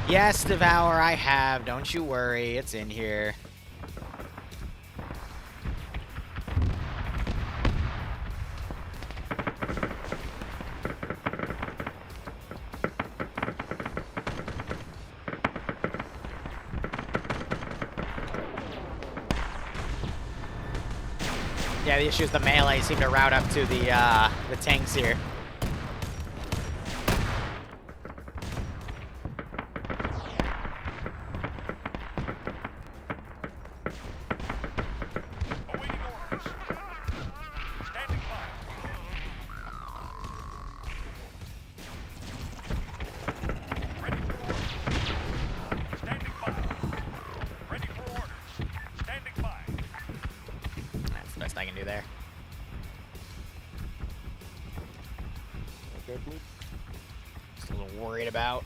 Yes, Devour, I have. Don't you worry. It's in here. Yeah, the issue is the melee seem to route up to the tanks here. I can do there. Just a little worried about.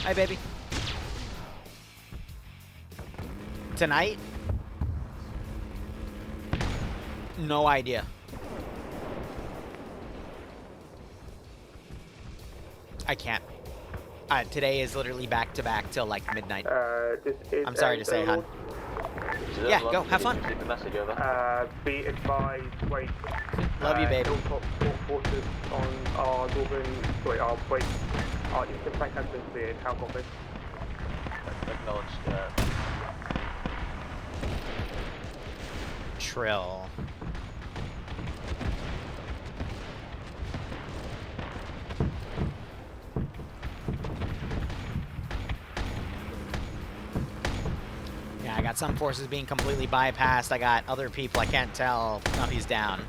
Hi, baby. Tonight? No idea. I can't. Today is literally back to back till like midnight. I'm sorry to say, hon. Yeah, go, have fun. Keep the message over. Be advised, wait. Love you, baby. Hilltop forces on our northern, sorry, our wait. Our eastern flank has been cleared. How copy? Acknowledged. Trill. Yeah, I got some forces being completely bypassed. I got other people I can't tell. No, he's down.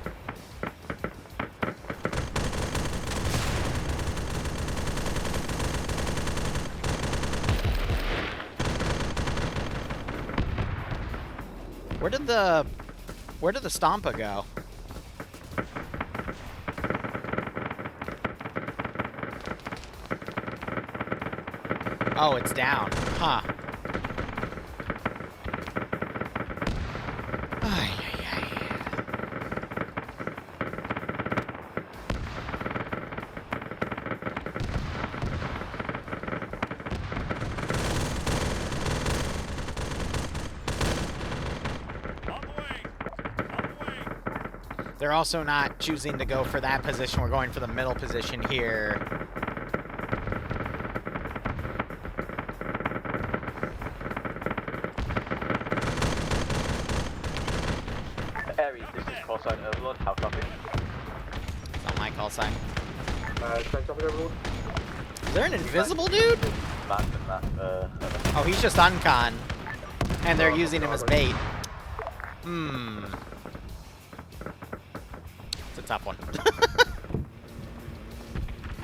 Where did the Stompa go? Oh, it's down. Huh. Ay, ay, ay. They're also not choosing to go for that position. We're going for the middle position here. Aries, this is call sign Overlord. How copy? It's not my call sign. Strength of Overlord. Is there an invisible dude? Map. Oh, he's just uncon. And they're using him as bait. Hmm. It's a tough one.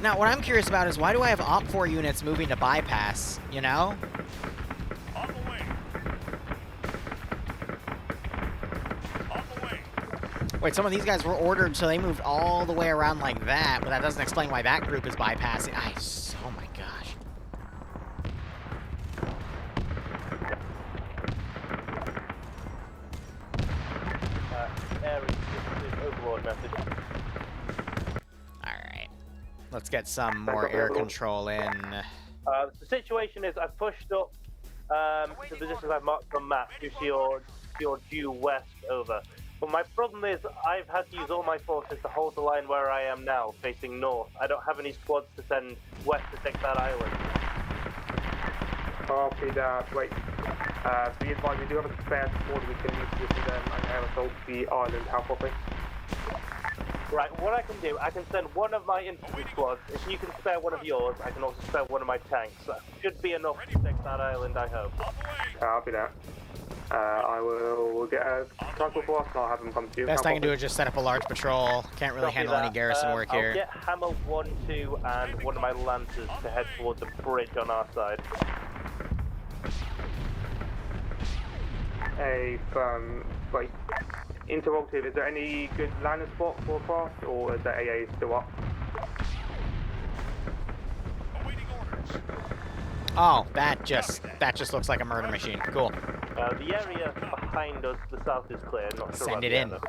Now, what I'm curious about is why do I have Op 4 units moving to bypass, you know? On the way. On the way. Wait, some of these guys were ordered, so they moved all the way around like that, but that doesn't explain why that group is bypassing. Oh my gosh. Aries, this is Overlord message. Alright. Let's get some more air control in. The situation is I've pushed up to the positions I've marked on map to your due west over. But my problem is I've had to use all my forces to hold the line where I am now, facing north. I don't have any squads to send west to take that island. Copy that. Wait. Be advised, we do have a spare squad we can use this and then air assault the island. How copy? Right, what I can do, I can send one of my infantry squads. If you can spare one of yours, I can also spare one of my tanks. That should be enough to take that island, I hope. Copy that. I will get a transport for us and I'll have them come to you. Best I can do is just set up a large patrol. Can't really Copy handle any that. garrison work here. I'll get Hammer 1, 2, and one of my lancers to head towards the bridge on our side. Wait. Interrogative, is there any good landing spot for a craft, or is the AA still up? Awaiting orders. Oh, that just looks like a murder machine. Cool. The area behind us, the south is clear. Not sure Send about it the in. other.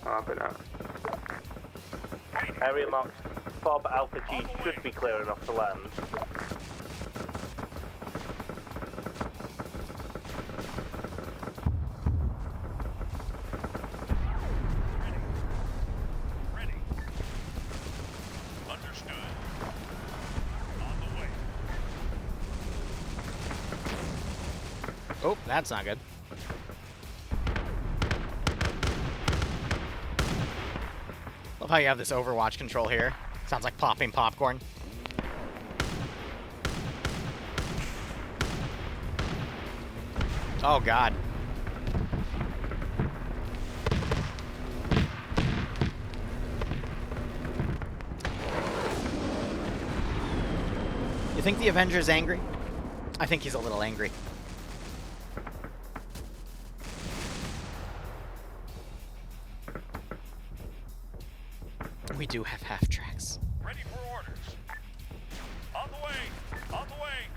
Copy that. Area marked Bob Alpha G should be clear enough to land. Ready. Understood. On the way. Oh, that's not good. Love how you have this Overwatch control here. Sounds like popping popcorn. Oh, God. You think the Avenger's angry? I think he's a little angry. We do have half tracks. Ready for orders. On the way. On the way.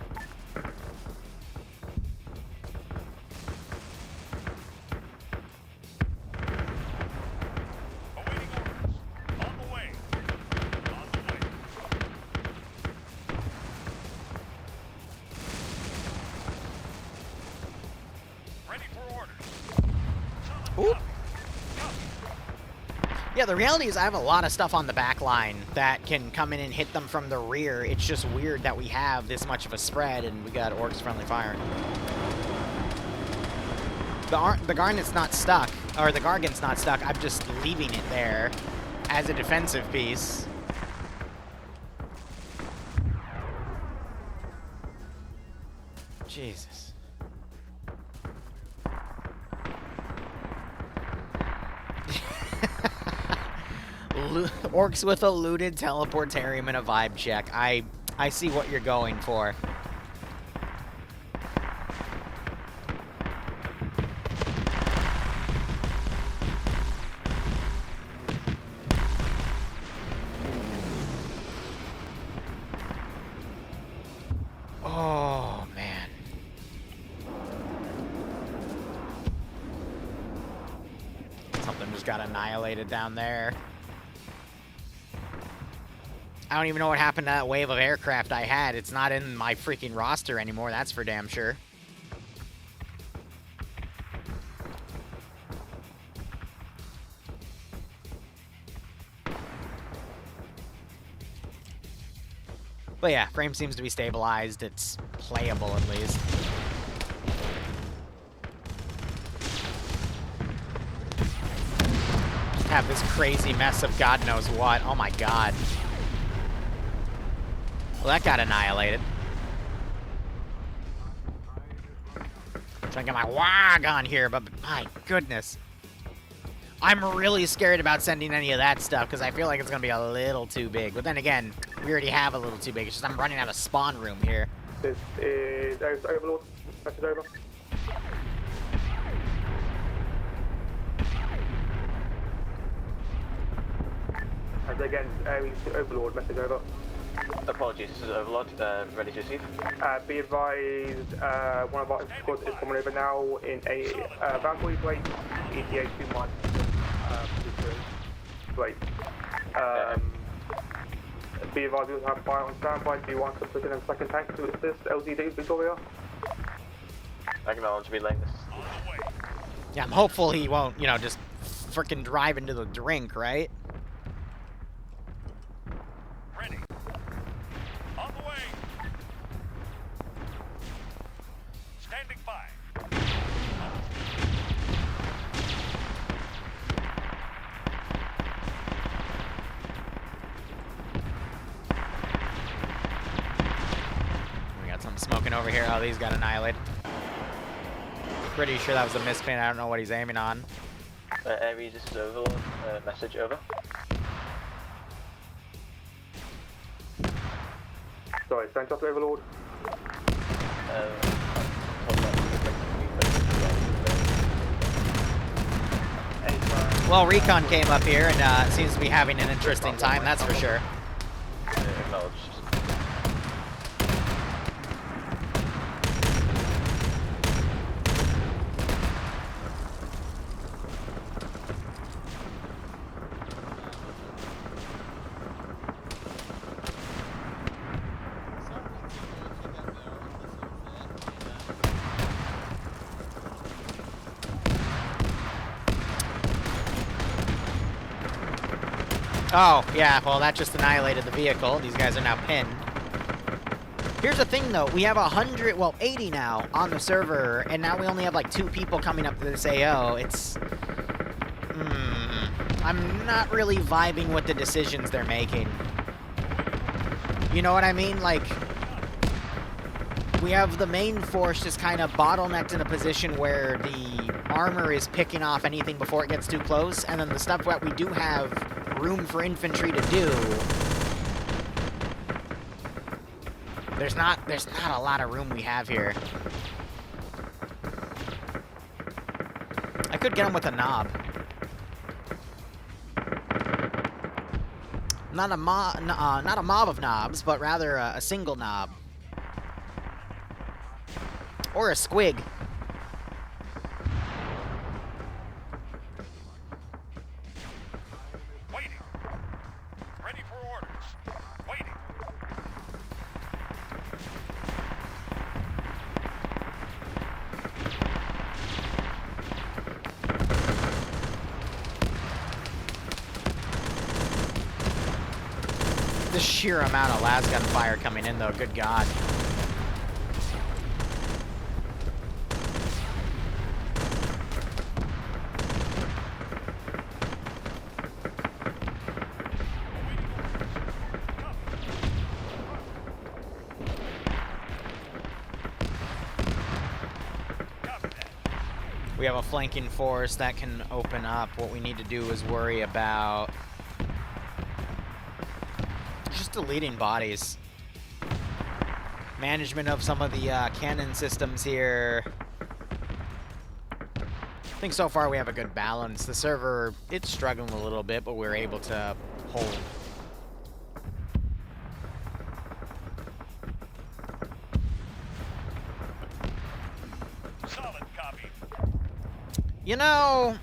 Awaiting orders. On the way. On the way. Ready Oop. Yeah, the reality is I have a lot of stuff on the back line that can come in and hit them from the rear. It's just weird that we have this much of a spread and we got Orks friendly fire. The Garnet's not stuck, or the Gargant's not stuck. I'm just leaving it there as a defensive piece. Jesus. Orks with a looted teleportarium and a vibe check. I see what you're going for. Oh, man. Something just got annihilated down there. I don't even know what happened to that wave of aircraft I had. It's not in my freaking roster anymore, that's for damn sure. But yeah, frame seems to be stabilized. It's playable at least. Just have this crazy mess of God knows what. Oh my god. Well, that got annihilated. Trying to get my WAG on here, but my goodness. I'm really scared about sending any of that stuff because I feel like it's going to be a little too big. But then again, we already have a little too big. It's just I'm running out of spawn room here. This is Overlord. Message over. And again, Ares to Overlord. Message over. Apologies, this is Overlord. Ready to receive. Be advised, one of our squads is coming over now in a boundary plate, ETA 2 miles. Wait. Be advised, we also have fire on standby. Do you want to put in a second tank to assist LZD Victoria? Acknowledge, relaying this. Yeah, I'm hopeful he won't, you know, just freaking drive into the drink, right? Ready. On the way. Standing by. We got something smoking over here. Oh, these got annihilated. Pretty sure that was a mispin. I don't know what he's aiming on. Ares, this is Overlord. Message over. Sorry, stand up, Overlord. Well, Recon came up here and seems to be having an interesting time, that's for sure. Acknowledge. Oh, yeah, well, that just annihilated the vehicle. These guys are now pinned. Here's the thing, though. We have 100, well, 80 now on the server, and now we only have, like, 2 people coming up to this AO. It's... I'm not really vibing with the decisions they're making. You know what I mean? Like, we have the main force just kind of bottlenecked in a position where the armor is picking off anything before it gets too close, and then the stuff that we do have room for infantry to do, there's not a lot of room we have here. I could get him with a knob. Not a mob of knobs, but rather a single knob. Or a squig. Waiting. Ready for orders. Waiting. The sheer amount of lasgun fire coming in, though, good God. We have a flanking force that can open up. What we need to do is worry about just deleting bodies. Management of some of the cannon systems here. I think so far we have a good balance. The server, it's struggling a little bit, but we're able to hold. Solid copy. You know,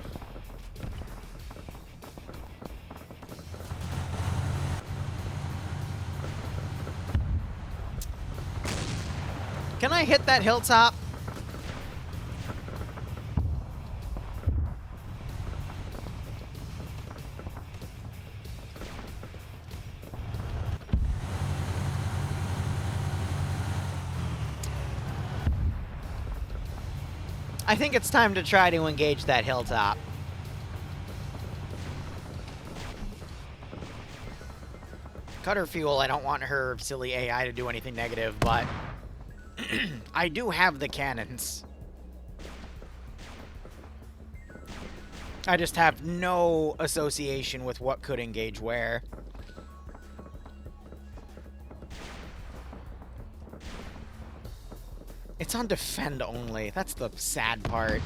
can I hit that hilltop? I think it's time to try to engage that hilltop. Cutter fuel, I don't want her silly AI to do anything negative, but I do have the cannons. I just have no association with what could engage where. It's on defend only. That's the sad part.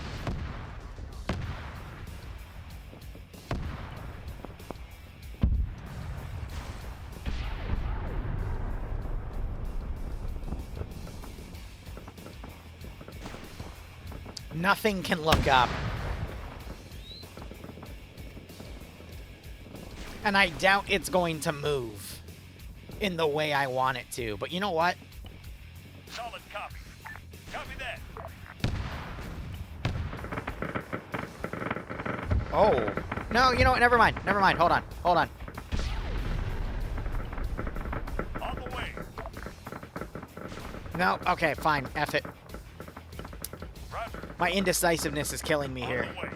Nothing can look up. And I doubt it's going to move in the way I want it to. But you know what? Solid copy. Copy that. Oh. No, you know what? Never mind. Never mind. Hold on. Hold on. On the way. No. Okay, fine. F it. Roger. My indecisiveness is killing me here. On the way.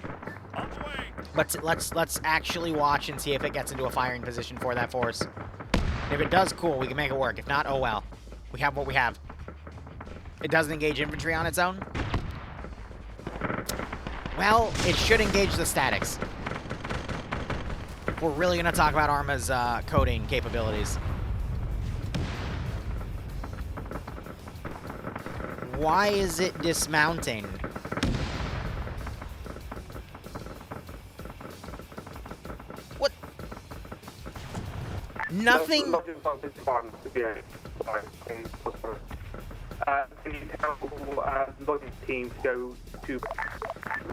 On the way. But let's actually watch and see if it gets into a firing position for that force. If it does, cool. We can make it work. If not, oh well. We have what we have. It doesn't engage infantry on its own. Well, it should engage the statics. We're really going to talk about Arma's coding capabilities. Why is it dismounting? What? Nothing. Can you tell logging team to go to...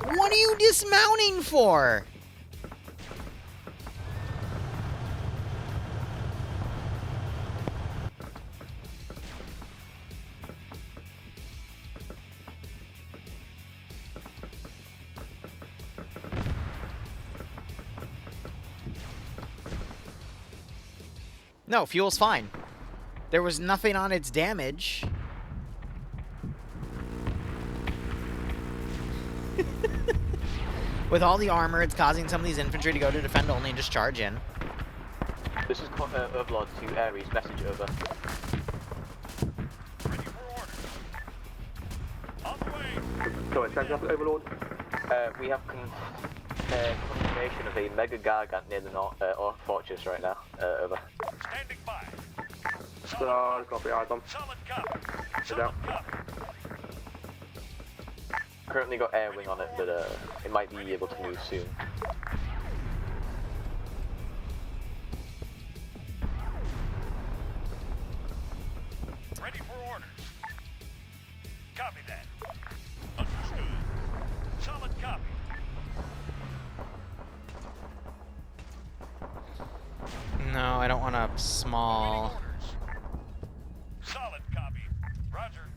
What are you dismounting for? No, fuel's fine. There was nothing on its damage. With all the armor, it's causing some of these infantry to go to defend only and just charge in. This is Overlord to Ares, message over. Ready for orders. On the way. Sorry, stand up, Overlord. We have confirmation of a mega gargant near the Ork fortress right now. Over. Standing by. So, copy, eyes on. Solid copy. Sit Solid down. copy. Currently got air wing on it, but it might be able to move soon. Ready for orders. Copy that. Understood. Solid copy. No, I don't want a small... Orders. Solid copy. Roger.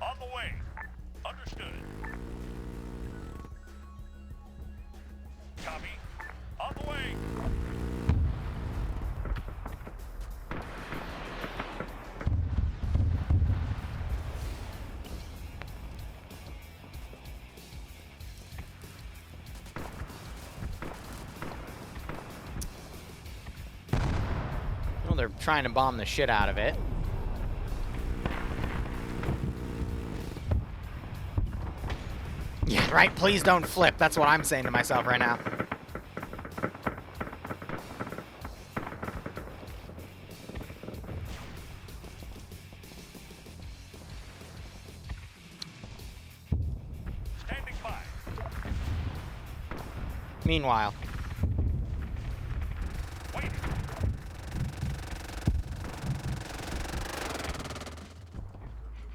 On the way. Understood. Copy. On the way. they're trying to bomb the shit out of it. Yeah, right? Please don't flip. That's what I'm saying to myself right now. Standing by. Meanwhile. Waiting.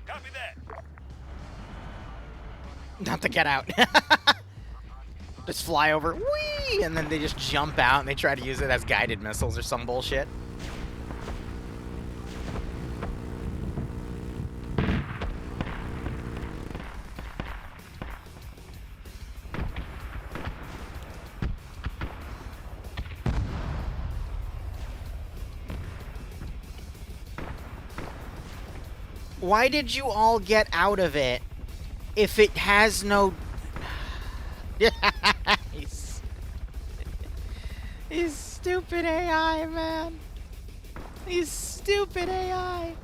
Copy that. Not to get out. Just fly over, whee, and then they just jump out and they try to use it as guided missiles or some bullshit. Why did you all get out of it if it has no... He's stupid AI, man. He's stupid AI.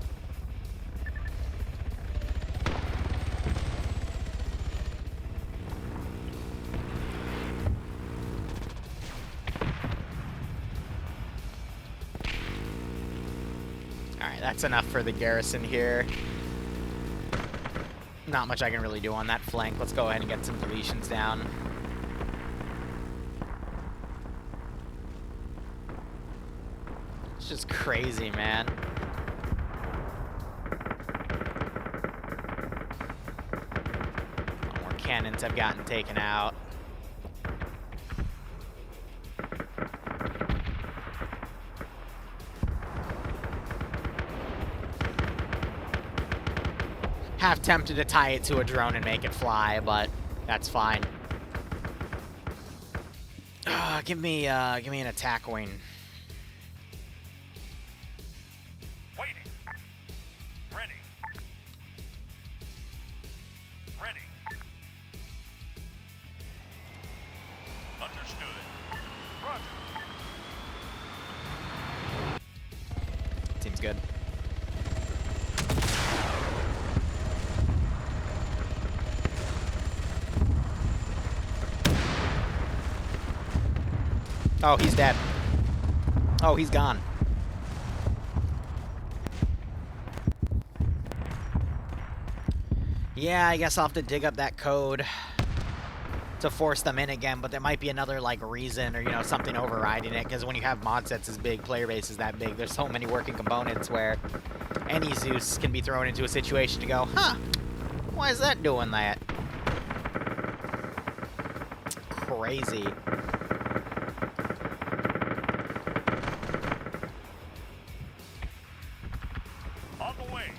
Alright, that's enough for the garrison here. Not much I can really do on that flank. Let's go ahead and get some deletions down. It's just crazy, man. More cannons have gotten taken out. Half tempted to tie it to a drone and make it fly, but that's fine. Give me an attack wing. Waiting. Ready. Ready. Understood. Roger. Seems good. Oh, he's dead. Oh, he's gone. Yeah, I guess I'll have to dig up that code to force them in again, but there might be another, like, reason or, you know, something overriding it, because when you have mod sets as big, player base is that big, there's so many working components where any Zeus can be thrown into a situation to go, huh, why is that doing that? Crazy.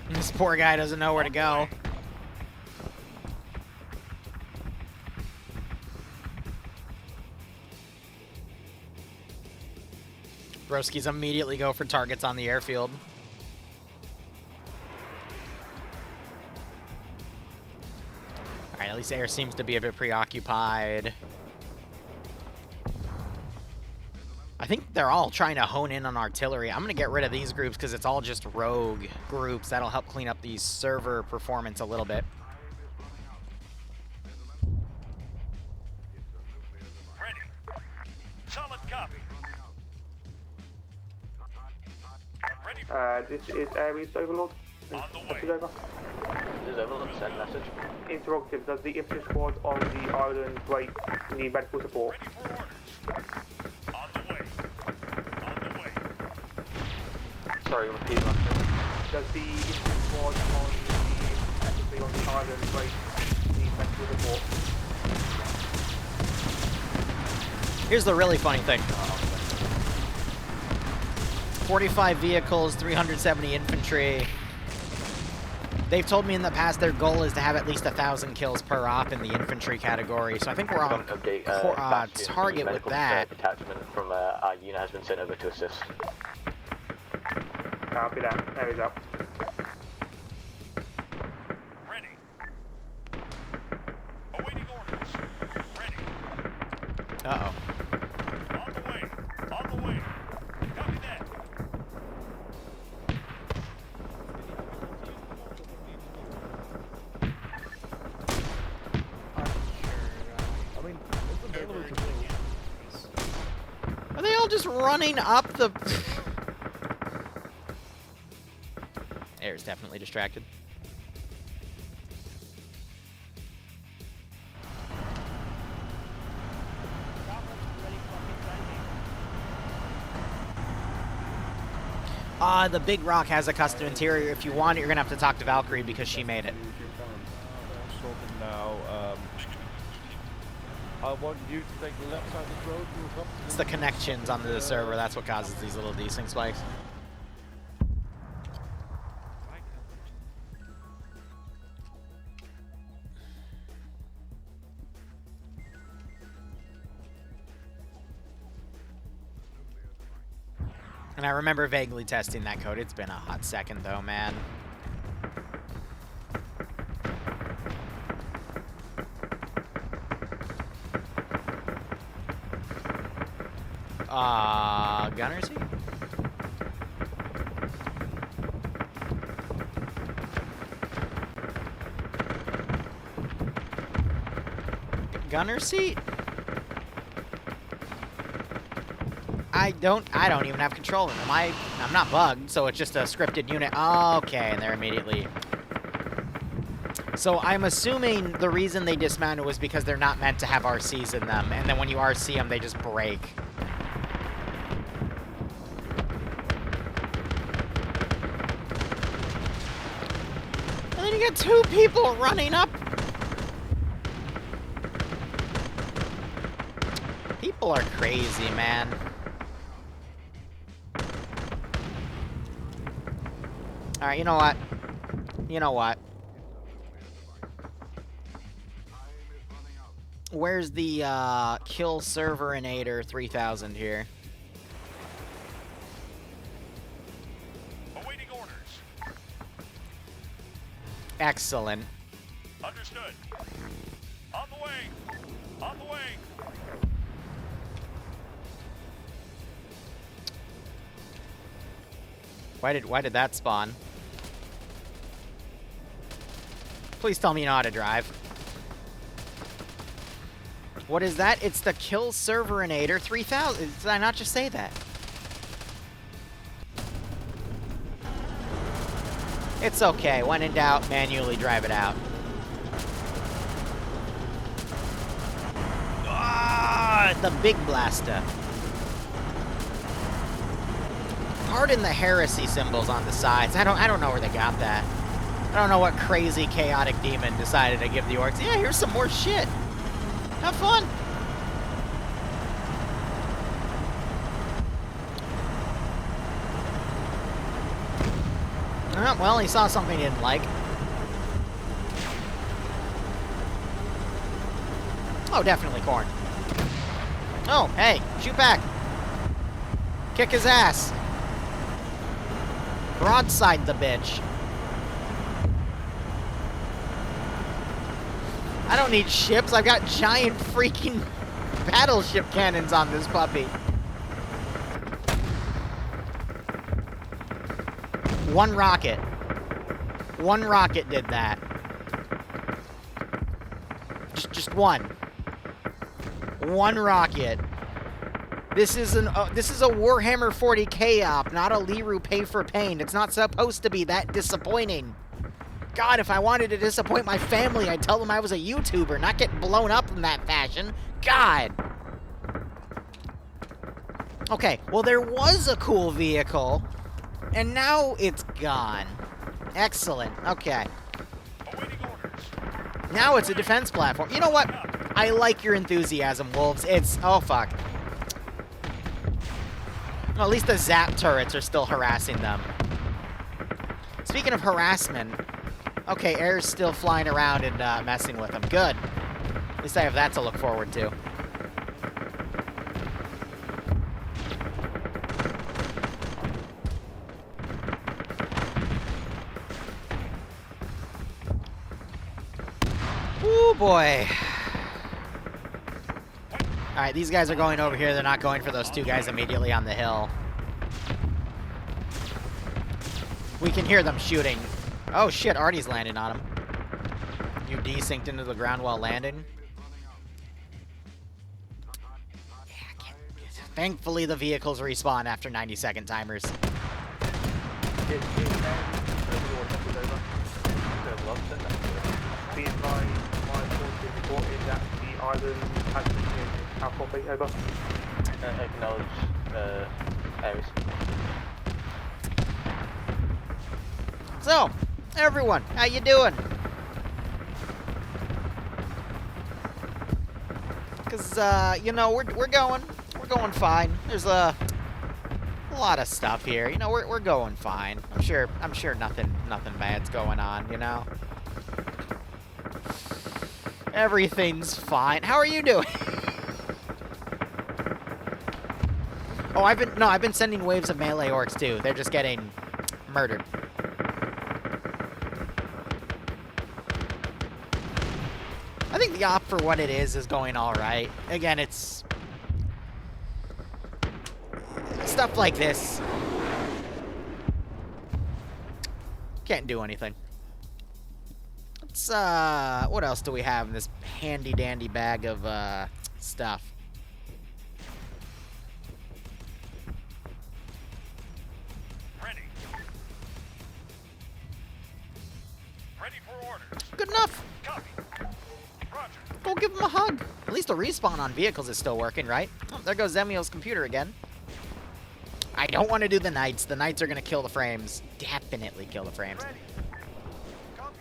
This poor guy doesn't know where to go. Broskies immediately go for targets on the airfield. Alright, at least air seems to be a bit preoccupied. I think they're all trying to hone in on artillery. I'm going to get rid of these groups because it's all just rogue groups. That'll help clean up the server performance a little bit. Ready. Solid copy. Ready. This is Ares Overlord. On the way. Over. This is Overlord, send message. Interrogative, does the infantry squad on the island break need medical support? Ready for orders. On the way. On the way. Sorry, repeat that. Does the infantry squad on the island break need medical support? Here's the really funny thing. 45 vehicles, 370 infantry. They've told me in the past their goal is to have at least 1,000 kills per op in the infantry category, so I think we're on target with that. Detachment from our unit has been sent over to assist. Copy that. Ares up. Ready. Awaiting orders. Ready. Uh-oh. On the way. On the way. Copy that. just running up the... Air's definitely distracted. The big rock has a custom interior. If you want it, you're gonna have to talk to Valkyrie because she made it. Now, I want you to take the left side of the road, move up. It's the connections onto the server. That's what causes these little desync spikes. And I remember vaguely testing that code. It's been a hot second, though, man. Gunner seat? Gunner seat? I don't even have control of them. I'm not bugged, so it's just a scripted unit. Oh, okay, and they're immediately... So I'm assuming the reason they dismounted was because they're not meant to have RCs in them, and then when you RC them, they just break. And then you get two people running up. People are crazy, man. Alright, you know what? You know what? Where's the, kill serverinator 3000 here? Awaiting orders. Excellent. Understood. On the way. On the way. Why did that spawn? Please tell me you know how to drive. What is that? It's the kill serverinator 3000. Did I not just say that? It's okay. When in doubt, manually drive it out. Ah, the big blaster. Pardon the heresy symbols on the sides. I don't know where they got that. I don't know what crazy chaotic demon decided to give the orcs. Yeah, here's some more shit. Have fun. Well, he saw something he didn't like. Oh, definitely corn. Oh, hey, shoot back. Kick his ass. Broadside the bitch. I don't need ships. I've got giant freaking battleship cannons on this puppy. One rocket. One rocket did that. Just one. One rocket. This is a Warhammer 40k op, not a Liru pay for pain. It's not supposed to be that disappointing. God, if I wanted to disappoint my family, I'd tell them I was a YouTuber, not get blown up in that fashion. God. Okay, well, there was a cool vehicle, and now it's gone. Excellent. Okay. Now it's a defense platform. You know what? I like your enthusiasm, Wolves. It's... Oh, fuck. Well, at least the Zap turrets are still harassing them. Speaking of harassment... Okay, Air's still flying around and messing with them. Good. At least I have that to look forward to. Ooh, boy. Alright, these guys are going over here. They're not going for those two guys immediately on the hill. We can hear them shooting. Oh shit, Artie's landing on him. You desynced into the ground while landing. Yeah, Thankfully, the vehicles respawn after 90-second timers. Be advised, my sources reported that the island has been used. How copy? Over. Acknowledge, Ares. So, everyone, how you doing? Cause you know, we're going fine. There's a lot of stuff here. You know, we're going fine. I'm sure nothing bad's going on. You know, everything's fine. How are you doing? Oh, I've been sending waves of melee orcs too. They're just getting murdered. I think the op for what it is going all right. Again, it's stuff like this. Can't do anything. Let's what else do we have in this handy dandy bag of stuff? Ready. Ready for orders. Good enough. Copy. Roger. Go give him a hug. At least the respawn on vehicles is still working, right? Oh, there goes Zemio's computer again. I don't want to do the knights. The knights are going to kill the frames. Definitely kill the frames. Ready. Copy.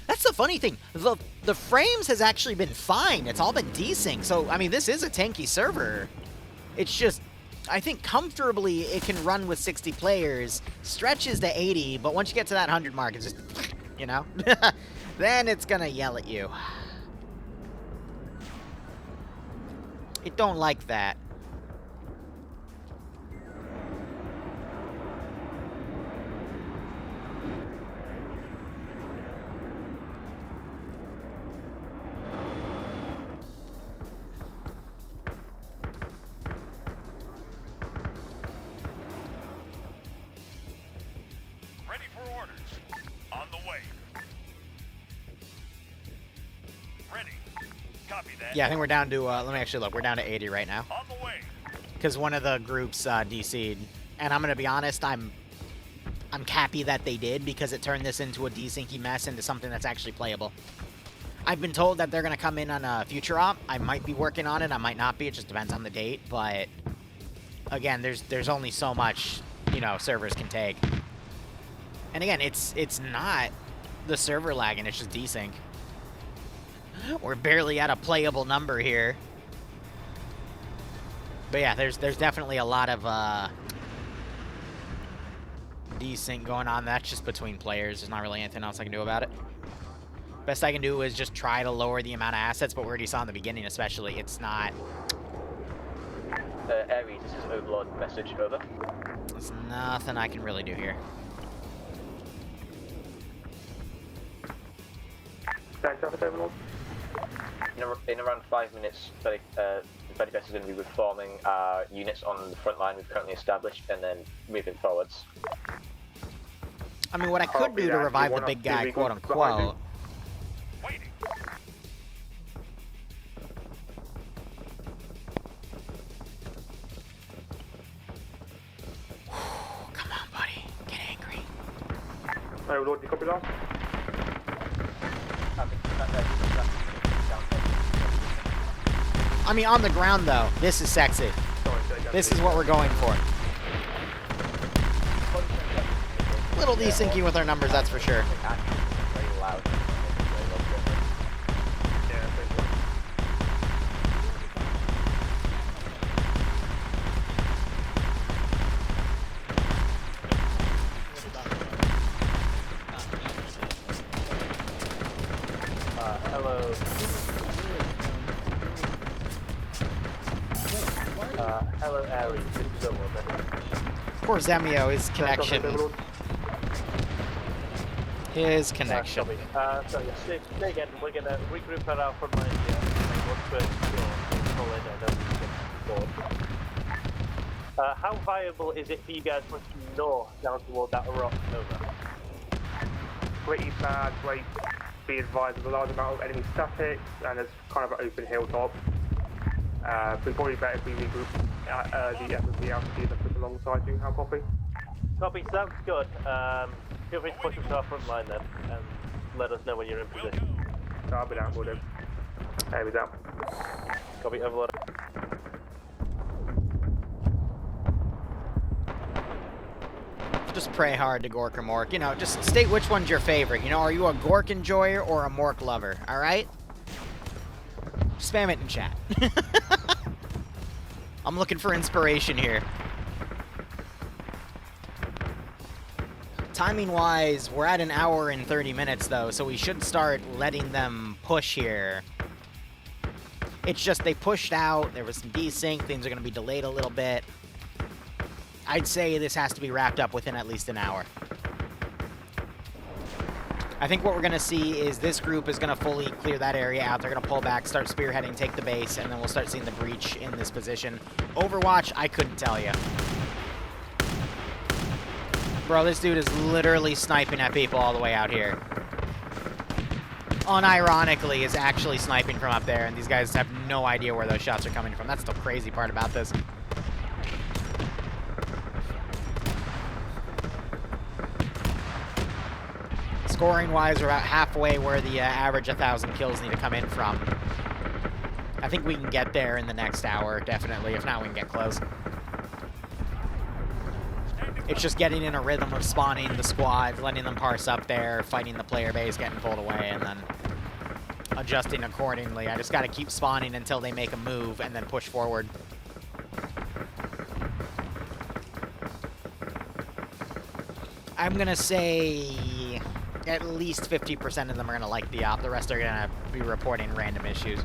That's the funny thing. The frames has actually been fine. It's all been desync. So, I mean, this is a tanky server. It's just, I think comfortably it can run with 60 players. Stretches to 80, but once you get to that 100 mark, it's just, you know? Then it's going to yell at you. It don't like that. Ready for orders. On the way. Ready. Copy that. Yeah, I think we're down to, let me actually look. We're down to 80 right now. On the way. Because one of the groups DC'd. And I'm going to be honest, I'm happy that they did, because it turned this into a desyncy mess into something that's actually playable. I've been told that they're going to come in on a future op. I might be working on it. I might not be. It just depends on the date. But, again, there's only so much, you know, servers can take. And again, it's not the server lagging. It's just desync. We're barely at a playable number here. But yeah, there's definitely a lot of desync going on. That's just between players. There's not really anything else I can do about it. Best I can do is just try to lower the amount of assets, but we already saw in the beginning especially, it's not... Ares, this is Overlord message, over. There's nothing I can really do here. Thanks, Overlord. In around 5 minutes, Betty Best is going to be reforming our units on the front line we've currently established, and then moving forwards. I mean, what I could do to revive the big guy, quote unquote... Waiting. Come on, buddy. Get angry. Overlord, do you copy that? I mean, on the ground, though, this is sexy. This is what we're going for. Little desyncy with our numbers, that's for sure. Very loud. Hello. Hello, Ares. It's over. Poor Zemio, his connection. His connection. So yeah, say again, we're gonna regroup at our front line here. What's how viable is it for you guys pushing north down toward that rock over? Pretty bad, great. Be advised of a large amount of enemy statics, and it's kind of an open hilltop. But it's probably better if we regroup at the FMP altitude and put alongside you. How copy? Copy, sounds good. Feel free to push us to our front line then, and let us know when you're in position. So I'll be down, we'll do. There we go. Copy, overload. Just pray hard to Gork or Mork. You know, just state which one's your favorite. You know, are you a Gork enjoyer or a Mork lover? All right? Spam it in chat. I'm looking for inspiration here. Timing-wise, we're at an hour and 30 minutes, though, so we should start letting them push here. It's just they pushed out. There was some desync. Things are going to be delayed a little bit. I'd say this has to be wrapped up within at least an hour. I think what we're going to see is this group is going to fully clear that area out. They're going to pull back, start spearheading, take the base, and then we'll start seeing the breach in this position. Overwatch, I couldn't tell you. Bro, this dude is literally sniping at people all the way out here. Unironically, is actually sniping from up there, and these guys have no idea where those shots are coming from. That's the crazy part about this. Scoring-wise, we're about halfway where the average 1,000 kills need to come in from. I think we can get there in the next hour, definitely. If not, we can get close. It's just getting in a rhythm of spawning the squads, letting them parse up there, fighting the player base, getting pulled away, and then adjusting accordingly. I just got to keep spawning until they make a move and then push forward. I'm going to say at least 50% of them are going to like the op. The rest are going to be reporting random issues.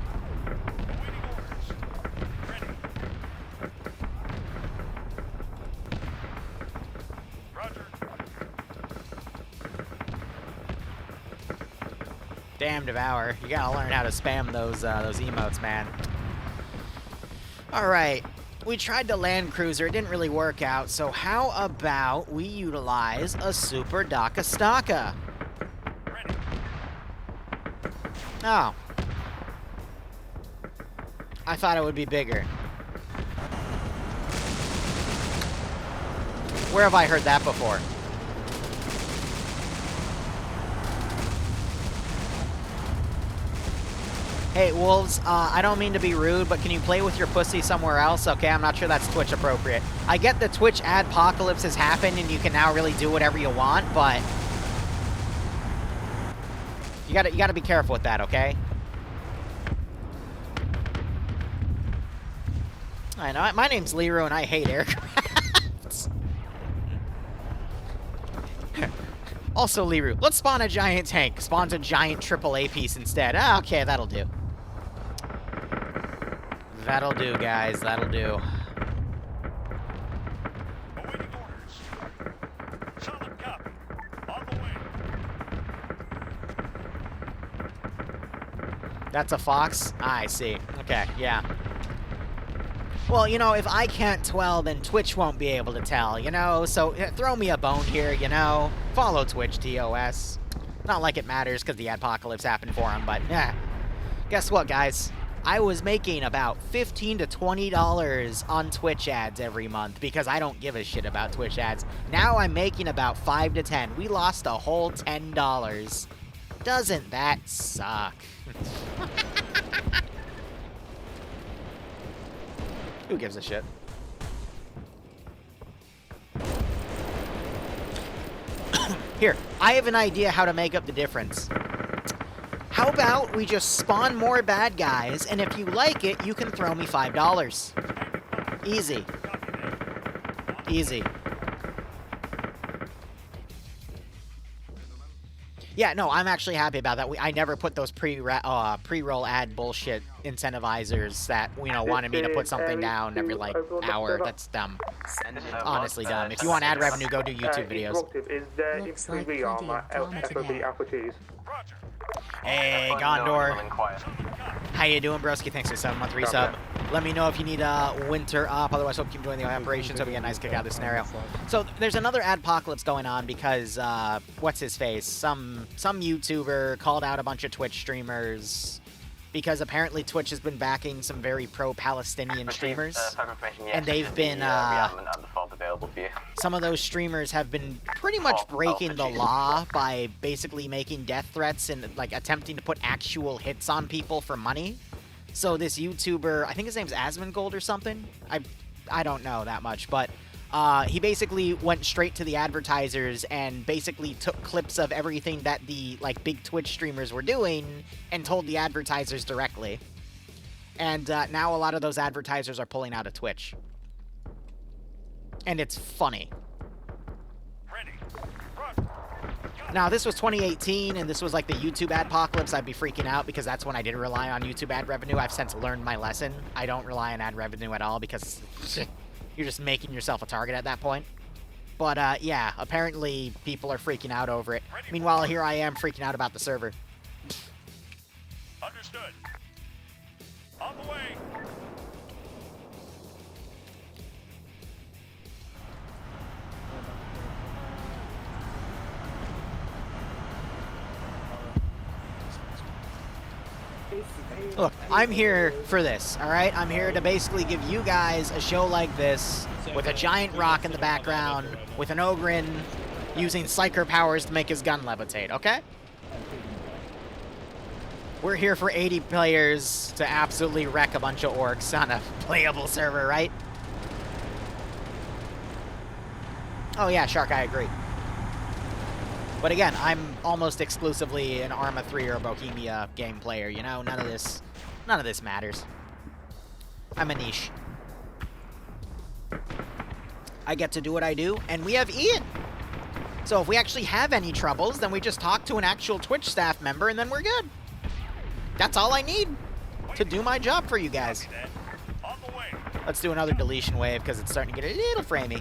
Damn Devour. You gotta learn how to spam those emotes, man. Alright. We tried to land cruiser. It didn't really work out. So how about we utilize a Super Daka Staka? Oh. I thought it would be bigger. Where have I heard that before? Hey, Wolves, I don't mean to be rude, but can you play with your pussy somewhere else? Okay, I'm not sure that's Twitch appropriate. I get the Twitch adpocalypse has happened and you can now really do whatever you want, but you gotta be careful with that, okay? I know, my name's Liru and I hate aircrafts. Also, Liru, let's spawn a giant tank. Spawns a giant AAA piece instead. Ah, okay, that'll do. That'll do, guys. That'll do. Awaiting orders. Solid copy. On the way. That's a fox? I see. Okay, yeah. Well, you know, if I can't tell, then Twitch won't be able to tell, you know? So, throw me a bone here, you know? Follow Twitch, TOS. Not like it matters, because the apocalypse happened for him, but, yeah. Guess what, guys? I was making about $15 to $20 on Twitch ads every month, because I don't give a shit about Twitch ads. Now I'm making about $5 to $10. We lost a whole $10. Doesn't that suck? Who gives a shit? Here, I have an idea how to make up the difference. How about we just spawn more bad guys, and if you like it, you can throw me $5. Easy. Easy. Yeah, no, I'm actually happy about that. I never put those pre-roll ad bullshit incentivizers that, you know, wanted me to put something down every, like, hour. That's dumb. Honestly dumb. If you want ad revenue, go do YouTube videos. Is there improved armor FOB Alpha T's? Hey, Gondor. How you doing, broski? Thanks for the 7-month resub. Let me know if you need a winter up. Otherwise, hope you keep enjoying the operations. Hope you get a nice kick out of this scenario. So there's another adpocalypse going on because what's his face? Some YouTuber called out a bunch of Twitch streamers because apparently Twitch has been backing some very pro-Palestinian streamers, Yes. and they've been, we have an default available for you. some of those streamers have been pretty much breaking the law by basically making death threats and, like, attempting to put actual hits on people for money. So this YouTuber, I think his name's Asmongold or something, I don't know that much, but he basically went straight to the advertisers and basically took clips of everything that the, like, big Twitch streamers were doing and told the advertisers directly. And now a lot of those advertisers are pulling out of Twitch. And it's funny. Now, this was 2018, and this was like the YouTube adpocalypse. I'd be freaking out because that's when I did rely on YouTube ad revenue. I've since learned my lesson. I don't rely on ad revenue at all because you're just making yourself a target at that point. But, yeah, apparently people are freaking out over it. Meanwhile, here I am freaking out about the server. Understood. On the way. Look, I'm here for this, alright? I'm here to basically give you guys a show like this with a giant rock in the background, with an Ogrin using Psyker powers to make his gun levitate, okay? We're here for 80 players to absolutely wreck a bunch of orcs on a playable server, right? Oh yeah, Shark, I agree. But again, I'm almost exclusively an Arma 3 or a Bohemia game player, you know? None of this matters. I'm a niche. I get to do what I do, and we have Ian. So if we actually have any troubles, then we just talk to an actual Twitch staff member, and then we're good. That's all I need to do my job for you guys. Let's do another deletion wave, because it's starting to get a little framey.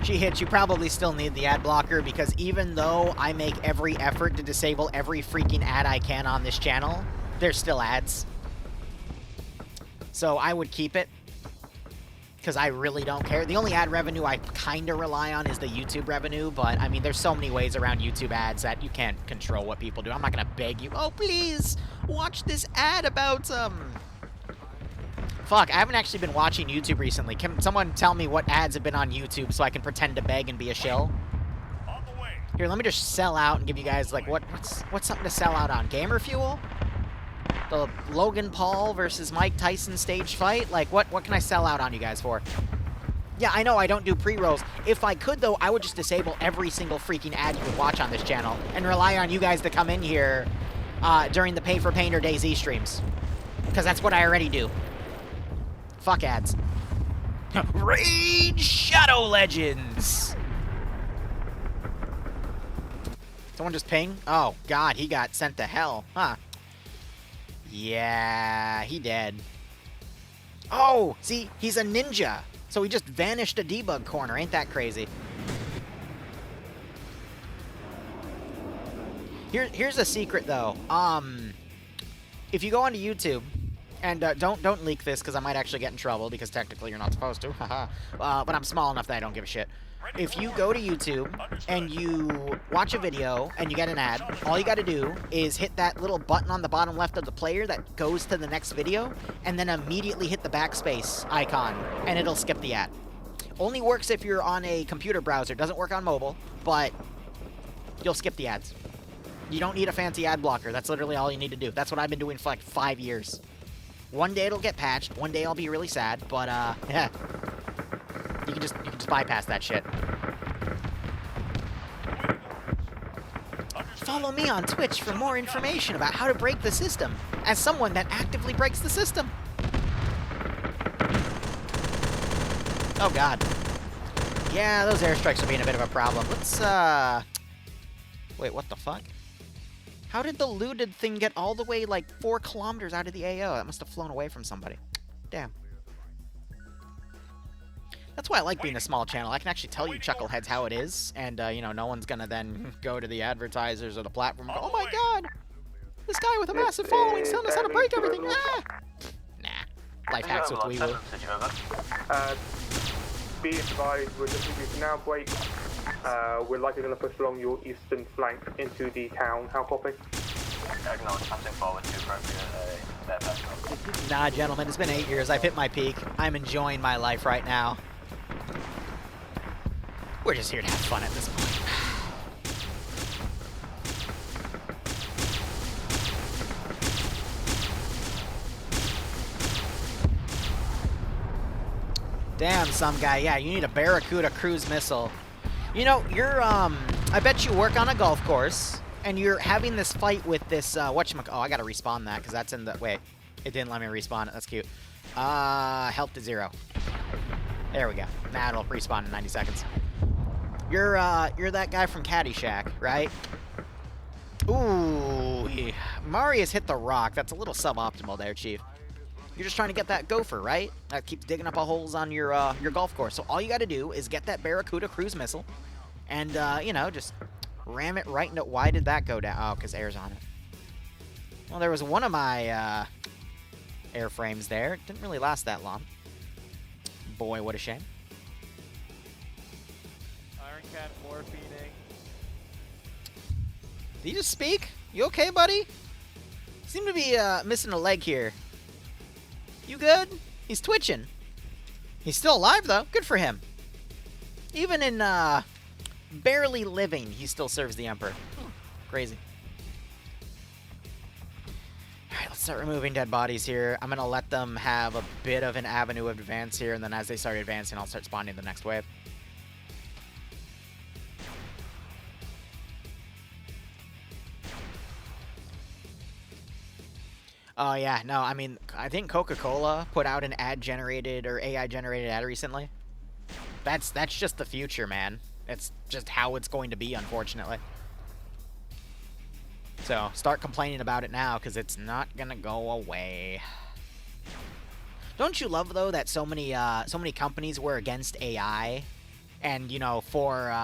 She hits, you probably still need the ad blocker, because even though I make every effort to disable every freaking ad I can on this channel, there's still ads. So I would keep it, because I really don't care. The only ad revenue I kind of rely on is the YouTube revenue, but I mean, there's so many ways around YouTube ads that you can't control what people do. I'm not going to beg you, oh, please, watch this ad about, Fuck, I haven't actually been watching YouTube recently. Can someone tell me what ads have been on YouTube so I can pretend to beg and be a shill? Here, let me just sell out and give you guys, like, what's something to sell out on? Gamer Fuel? The Logan Paul versus Mike Tyson stage fight? Like, what can I sell out on you guys for? Yeah, I know I don't do pre-rolls. If I could, though, I would just disable every single freaking ad you would watch on this channel and rely on you guys to come in here during the Pay for Pain or DayZ streams. Because that's what I already do. Fuck ads. Raid Shadow Legends! Someone just ping? Oh, God, he got sent to hell. Huh. Yeah, he dead. Oh, see, he's a ninja. So he just vanished a debug corner. Ain't that crazy? Here's a secret, though. If you go onto YouTube... And don't leak this, because I might actually get in trouble, because technically you're not supposed to. Haha. But I'm small enough that I don't give a shit. If you go to YouTube and you watch a video and you get an ad, all you got to do is hit that little button on the bottom left of the player that goes to the next video, and then immediately hit the backspace icon, and it'll skip the ad. Only works if you're on a computer browser. Doesn't work on mobile, but you'll skip the ads. You don't need a fancy ad blocker. That's literally all you need to do. That's what I've been doing for like 5 years. One day it'll get patched. One day I'll be really sad, but yeah. You can just bypass that shit. Follow me on Twitch for more information about how to break the system, as someone that actively breaks the system. Oh god. Yeah, those airstrikes are being a bit of a problem. Let's wait, what the fuck? How did the looted thing get all the way, like, 4 kilometers out of the AO? That must have flown away from somebody. Damn. That's why I like being a small channel. I can actually tell you chuckleheads how it is, and, you know, no one's gonna then go to the advertisers or the platform and go, oh my god! This guy with a massive following is telling us how to break everything! Ah! Nah. Life hacks with Liru. be advised, we're just going to now break. We're likely going to push along your eastern flank into the town. How copy? Acknowledge, punching forward to appropriate their backup. Nah, gentlemen, it's been 8 years. I've hit my peak. I'm enjoying my life right now. We're just here to have fun at this point. Damn, some guy. Yeah, you need a Barracuda cruise missile. You know, you're, I bet you work on a golf course, and you're having this fight with this, whatchamacallit. Oh, I gotta respawn that, because that's in the, wait. It didn't let me respawn it. That's cute. Health to 0. There we go. Now it'll respawn in 90 seconds. You're that guy from Caddyshack, right? Ooh, Marius hit the rock. That's a little suboptimal there, Chief. You're just trying to get that gopher, right? That keeps digging up holes on your golf course. So all you got to do is get that Barracuda cruise missile, and you know, just ram it right into. Why did that go down? Oh, because air's on it. Well, there was one of my airframes there. It didn't really last that long. Boy, what a shame. Iron Cat morphining. Did you just speak? You okay, buddy? Seem to be missing a leg here. You good? He's twitching. He's still alive, though. Good for him. Even in barely living, he still serves the Emperor. Crazy. Alright, let's start removing dead bodies here. I'm going to let them have a bit of an avenue of advance here, and then as they start advancing, I'll start spawning the next wave. Oh, yeah. No, I mean, I think Coca-Cola put out an ad-generated or AI-generated ad recently. That's just the future, man. It's just how it's going to be, unfortunately. So, start complaining about it now, because it's not going to go away. Don't you love, though, that so many companies were against AI? And, you know, for...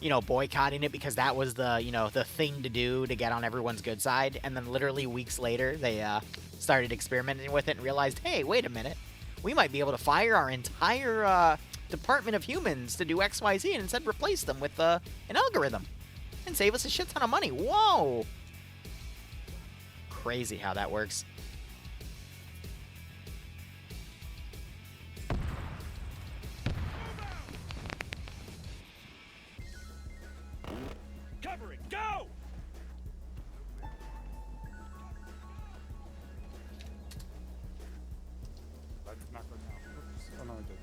you know, boycotting it because that was the, you know, the thing to do to get on everyone's good side. And then literally weeks later, they started experimenting with it and realized, hey, wait a minute. We might be able to fire our entire department of humans to do XYZ and instead replace them with an algorithm and save us a shit ton of money. Whoa! Crazy how that works. Covering, go! Oh, no, I did.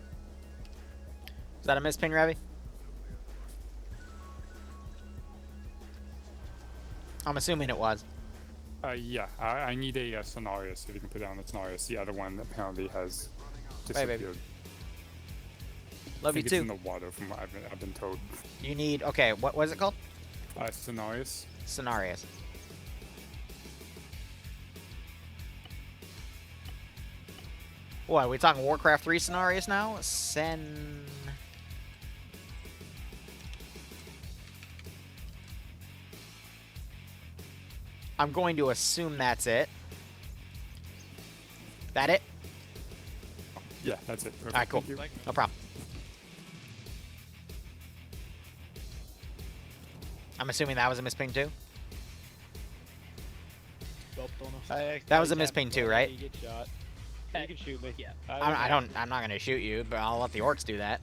Is that a misping, Ravi? I'm assuming it was. Yeah, I need a Cenarius if you can put down the Cenarius. The other one apparently has Bye, baby. disappeared. Love I you think too. it's in the water from what I've been told. You need, okay, what was it called? Cenarius. Cenarius. What, are we talking Warcraft 3 Cenarius now? I'm going to assume that's it. That it? Yeah, that's it. Perfect. Alright, cool. Thank you. No problem. I'm assuming that was a misping too? That was a misping too, right? You get shot. You can shoot me. Yeah. I'm not gonna shoot you, but I'll let the orcs do that.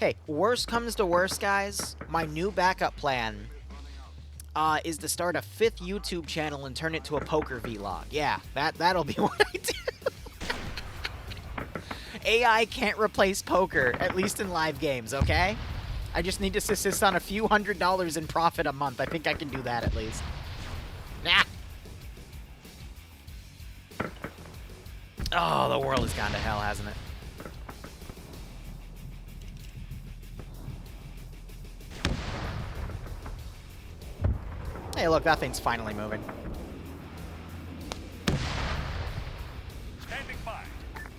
Hey, worst comes to worst, guys. My new backup plan is to start a 5th YouTube channel and turn it to a poker vlog. Yeah, that'll be what I do. AI can't replace poker, at least in live games, okay? I just need to subsist on a few $100s in profit a month. I think I can do that at least. Nah. Oh, the world has gone to hell, hasn't it? Hey, look, that thing's finally moving. Standing by.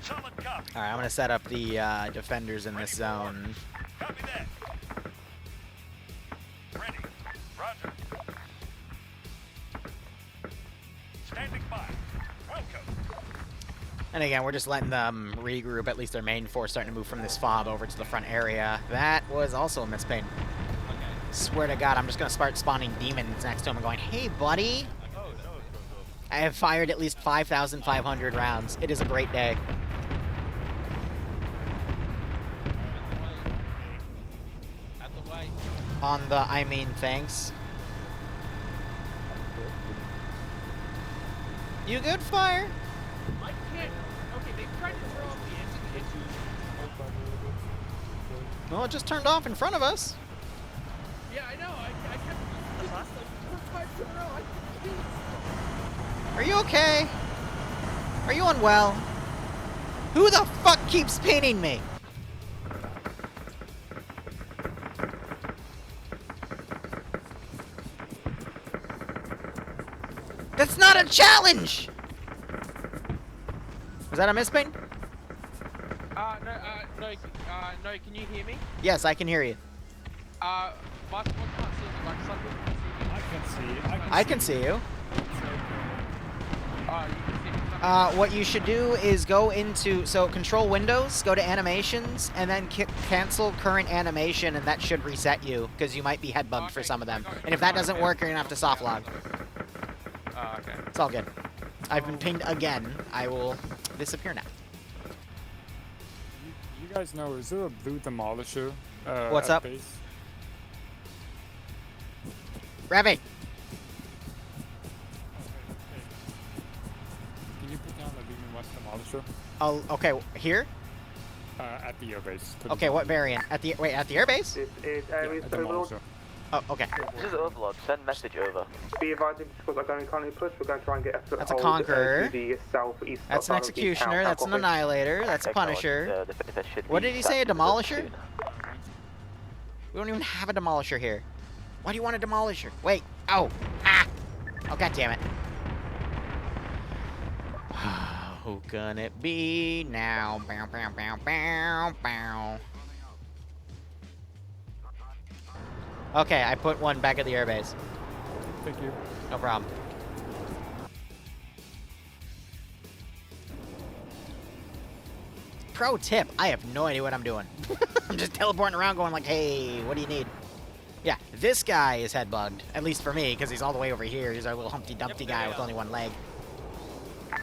Solid copy. Alright, I'm gonna set up the defenders in this zone. Copy that. Ready. Roger. And again, we're just letting them regroup. At least their main force starting to move from this fob over to the front area. That was also a misping. Swear to God, I'm just gonna start spawning demons next to him and going, "Hey, buddy." I have fired at least 5,500 rounds. It is a great day. On the, I mean, thanks. You good, Fire? I can't. Okay, they tried to throw off the engine. Well, it just turned off in front of us. Yeah, I know. I kept. It's like 4 times in a row. I can't. Are you okay? Are you unwell? Who the fuck keeps pinning me? That's not a challenge! Was that a misping? No, can you hear me? Yes, I can hear you. What can't see the back side? I can see you. You can see me. What you should do is go into, so control Windows, go to animations, and then cancel current animation, and that should reset you, because you might be head bugged for some of them. And if that doesn't work, you're gonna have to soft log. Okay. It's all good. I've been pinged again. I will disappear now. You guys know, is there a blue demolisher? What's at up? Base? Revy! Can you put down the Vegan West demolisher? Oh, okay, here? At the airbase. Okay, what variant? At the, wait, at the airbase? This is Ares Yeah, Overlord. demolisher. Oh, okay. This is Overlord. Send message over. Be advised, because I'm going to currently push, we're going to try and get a foothold That's a Conqueror. to the southeast. That's an Executioner, that's an Annihilator, that's a Punisher. What did he say, a Demolisher? We don't even have a Demolisher here. Why do you want a Demolisher? Wait, oh, ah! Oh, god damn it. Who can it be now? Bow, bow, bow, bow, bow. Okay, I put one back at the airbase. Thank you. No problem. Pro tip, I have no idea what I'm doing. I'm just teleporting around going like, hey, what do you need? Yeah, this guy is head bugged. At least for me, because he's all the way over here. He's our little Humpty Dumpty guy with only one leg.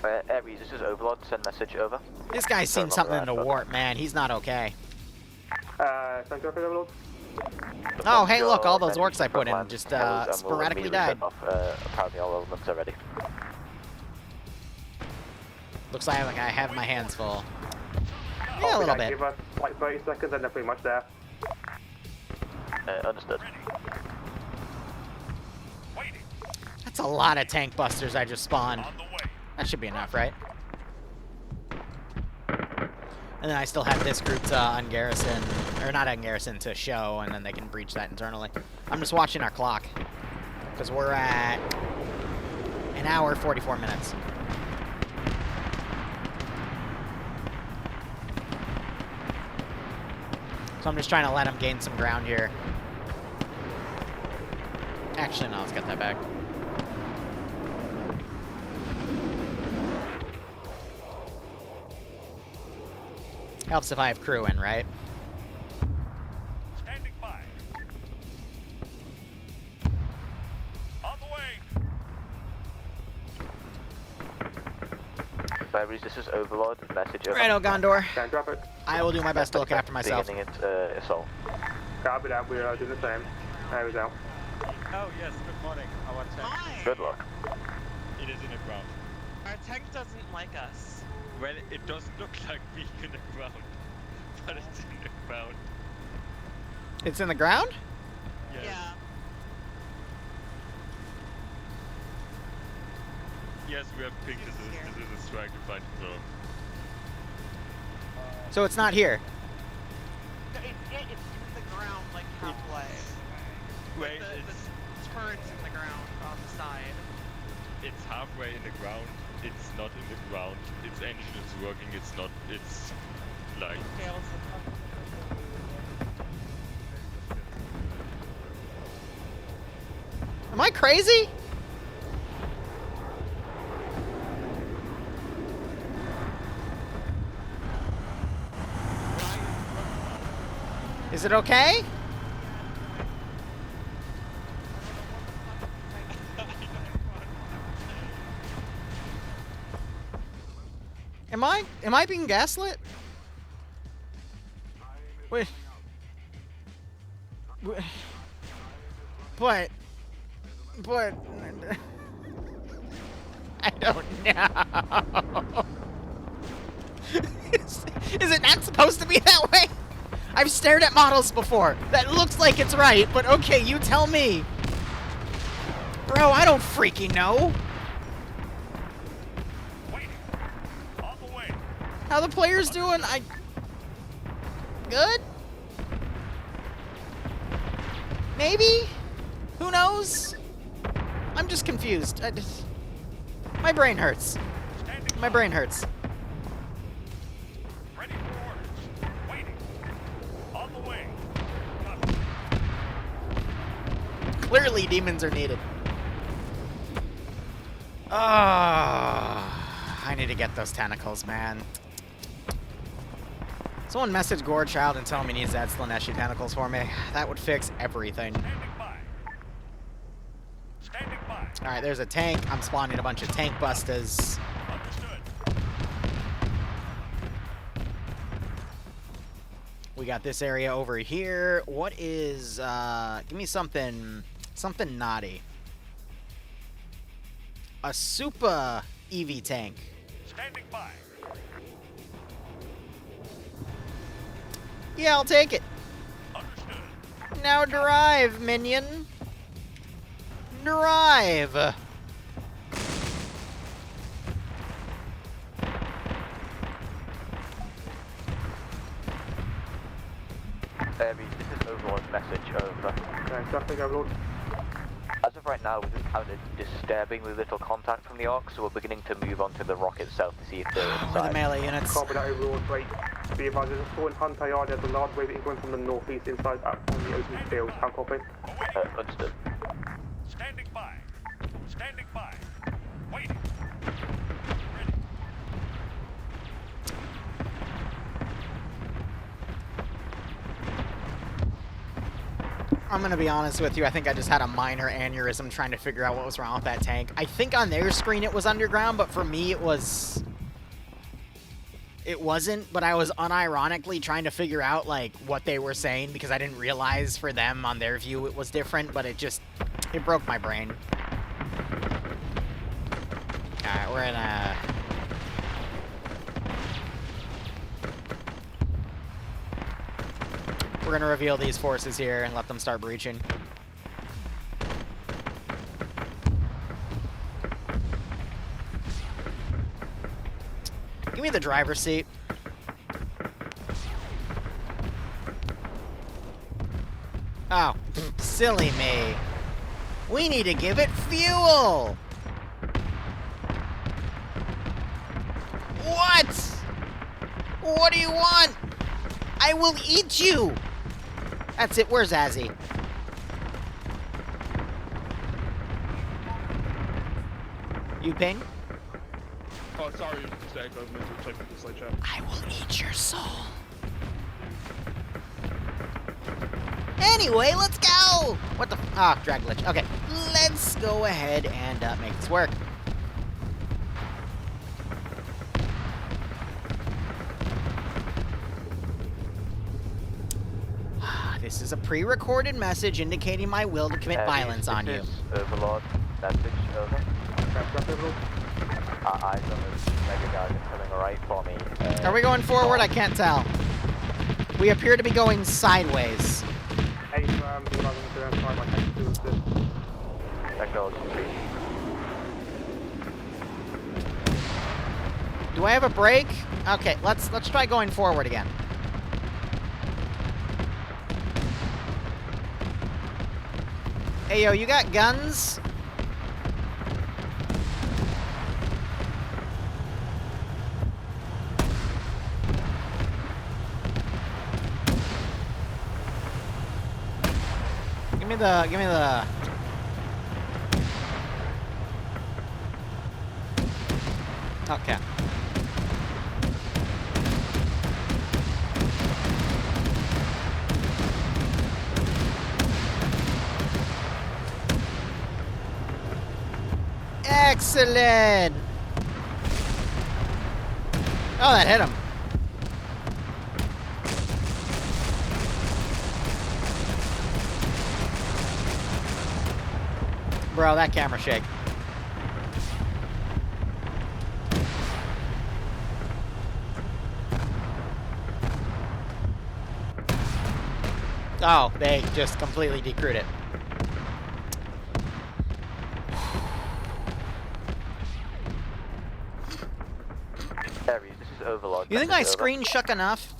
Ares, this is Overlord. Send message over. This guy's seen something in the warp, man. He's not okay. Thank you, Overlord. Oh, hey, look, all those orcs I put in just sporadically died. Apparently all elements are ready. Looks like I have my hands full. Yeah, a little bit. Give us like 30 seconds and they're pretty much there. Understood. That's a lot of tank busters I just spawned. That should be enough, right? And then I still have this group to ungarrison, or not ungarrison, to show, and then they can breach that internally. I'm just watching our clock, because we're at 1 hour, 44 minutes. So I'm just trying to let them gain some ground here. Actually, no, let's get that back. Helps if I have crew in, right? Standing by. On the way. Ares, this is Overlord. Message over. Righto, Gondor. Stand traffic. I will do my best to look after myself. Beginning at assault. Copy that, we are doing the same. There we go. Oh yes. Good morning. I want to. Hi. Good luck. It is in the ground. Our tank doesn't like us. Well, it does look like we're in the ground, but it's in the ground. It's in the ground? Yes. Yeah. Yes, we have picked this is a strike to fight zone. So it's not here. It's in the ground, like halfway. Wait, the turret's in the ground on the side. it's halfway in the ground. It's not in the ground. Its engine is working. It's not. It's like. Am I crazy? Is it okay? Am I being gaslit? Wait. But I don't know. Is it not supposed to be that way? I've stared at models before. That looks like it's right, but okay, you tell me. Bro, I don't freaking know. How the players doing? Good? Maybe? Who knows? I'm just confused. My brain hurts. My brain hurts. Ready for orders. Waiting. On the way. Clearly, demons are needed. I need to get those tentacles, man. Someone message Gorechild and tell him he needs that Slaneshi tentacles for me. That would fix everything. Standing by. Alright, there's a tank. I'm spawning a bunch of tank busters. Understood. We got this area over here. What is, give me something naughty. A super EV tank. Standing by. Yeah, I'll take it. Understood. Now drive, minion. Drive. Aries, this is Overlord's message, over. Traffic Overlord. As of right now, we've encountered disturbingly little contact from the Orks, so we're beginning to move on to the rock itself to see if they're Where are the inside. melee units? Copy that Overlord, great. Be advised, there's a fort in Hunter Yard, there's a large wave incoming from the northeast inside on the open field. How copy? Understood. Standing by. Standing by. Waiting. Ready. I'm gonna be honest with you, I think I just had a minor aneurysm trying to figure out what was wrong with that tank. I think on their screen it was underground, but for me it was... It wasn't, but I was unironically trying to figure out, like, what they were saying, because I didn't realize for them, on their view, it was different, but it just... It broke my brain. Alright, we're in a... We're gonna reveal these forces here and let them start breaching. Give me the driver's seat. Oh, silly me. We need to give it fuel! What? What do you want? I will eat you! That's it, where's Azzy? You ping? Oh, sorry, mistake. I was meant to type in the slide chat. I will eat your soul. Anyway, let's go! What the drag glitch. Okay, let's go ahead and make this work. This is a pre-recorded message indicating my will to commit violence on you. Overlord, message, over. Eyes on this mega guy is coming right for me. Are we going forward? I can't tell. We appear to be going sideways. Hey, you're not going to try my text to assist. Technology speed. Do I have a break? Okay, let's try going forward again. Hey, yo, you got guns? Give me the... Okay. Excellent! Oh, that hit him. Bro, that camera shake. Oh, they just completely decrewed it. Aries, this is Overlord. You think I Message over. screen shook enough?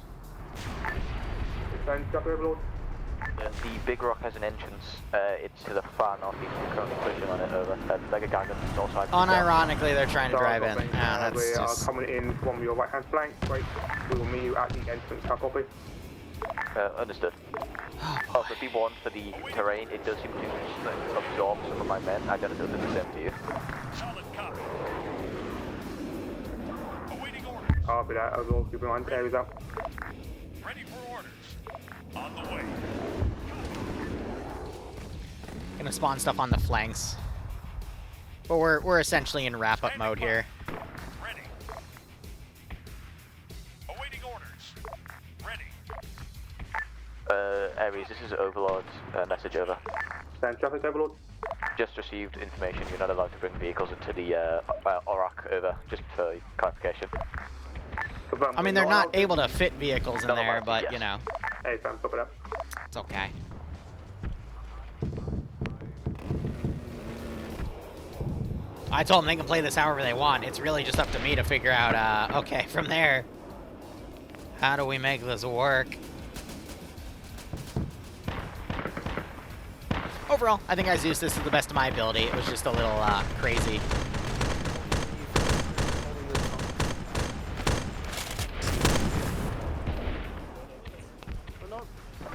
The big rock has an entrance. It's to the far northeast. We're currently pushing on it over. Mega Gargan is also at Unironically, they're trying to drive in. We that's are just... coming in from your right hand flank. Right, we will meet you at the entrance. How copy? Understood. Also, be warned for the terrain. It does seem to absorb some of my men. I don't know if it's the same to you. Solid copy. Awaiting orders. Copy that. Overall, keep in mind. Aries up. Ready for orders. On the way. Gonna spawn stuff on the flanks. But we're essentially in wrap-up mode here. Ready. Awaiting orders. Ready. Aries, this is Overlord. Message over. Stand traffic, Overlord. Just received information. You're not allowed to bring vehicles into the Ork. Over. Just for clarification. I mean, they're not able to fit vehicles in there, but, yes. you know. Hey, Sam, copy that. It's okay. I told them they can play this however they want. It's really just up to me to figure out, okay, from there, how do we make this work? Overall, I think I Zeus this to the best of my ability. It was just a little, crazy.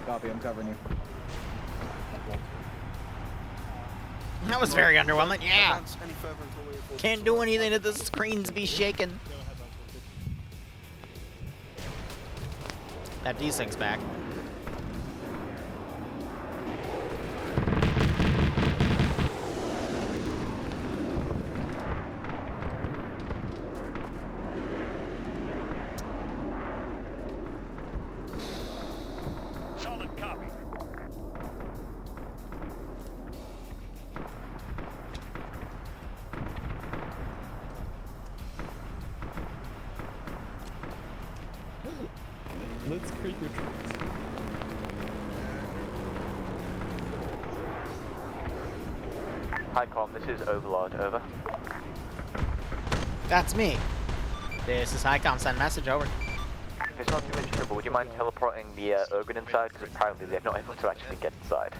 Copy, I'm covering you. That was very underwhelming. Yeah. Can't do anything if the screens be shaking. That desync's back. Solid copy. Let's create your troops. Hi, Com. This is Overlord. Over. That's me. This is Highcom. Send message over. If it's not too much trouble, would you mind teleporting the Ogren inside? Because apparently they're not able to actually get inside.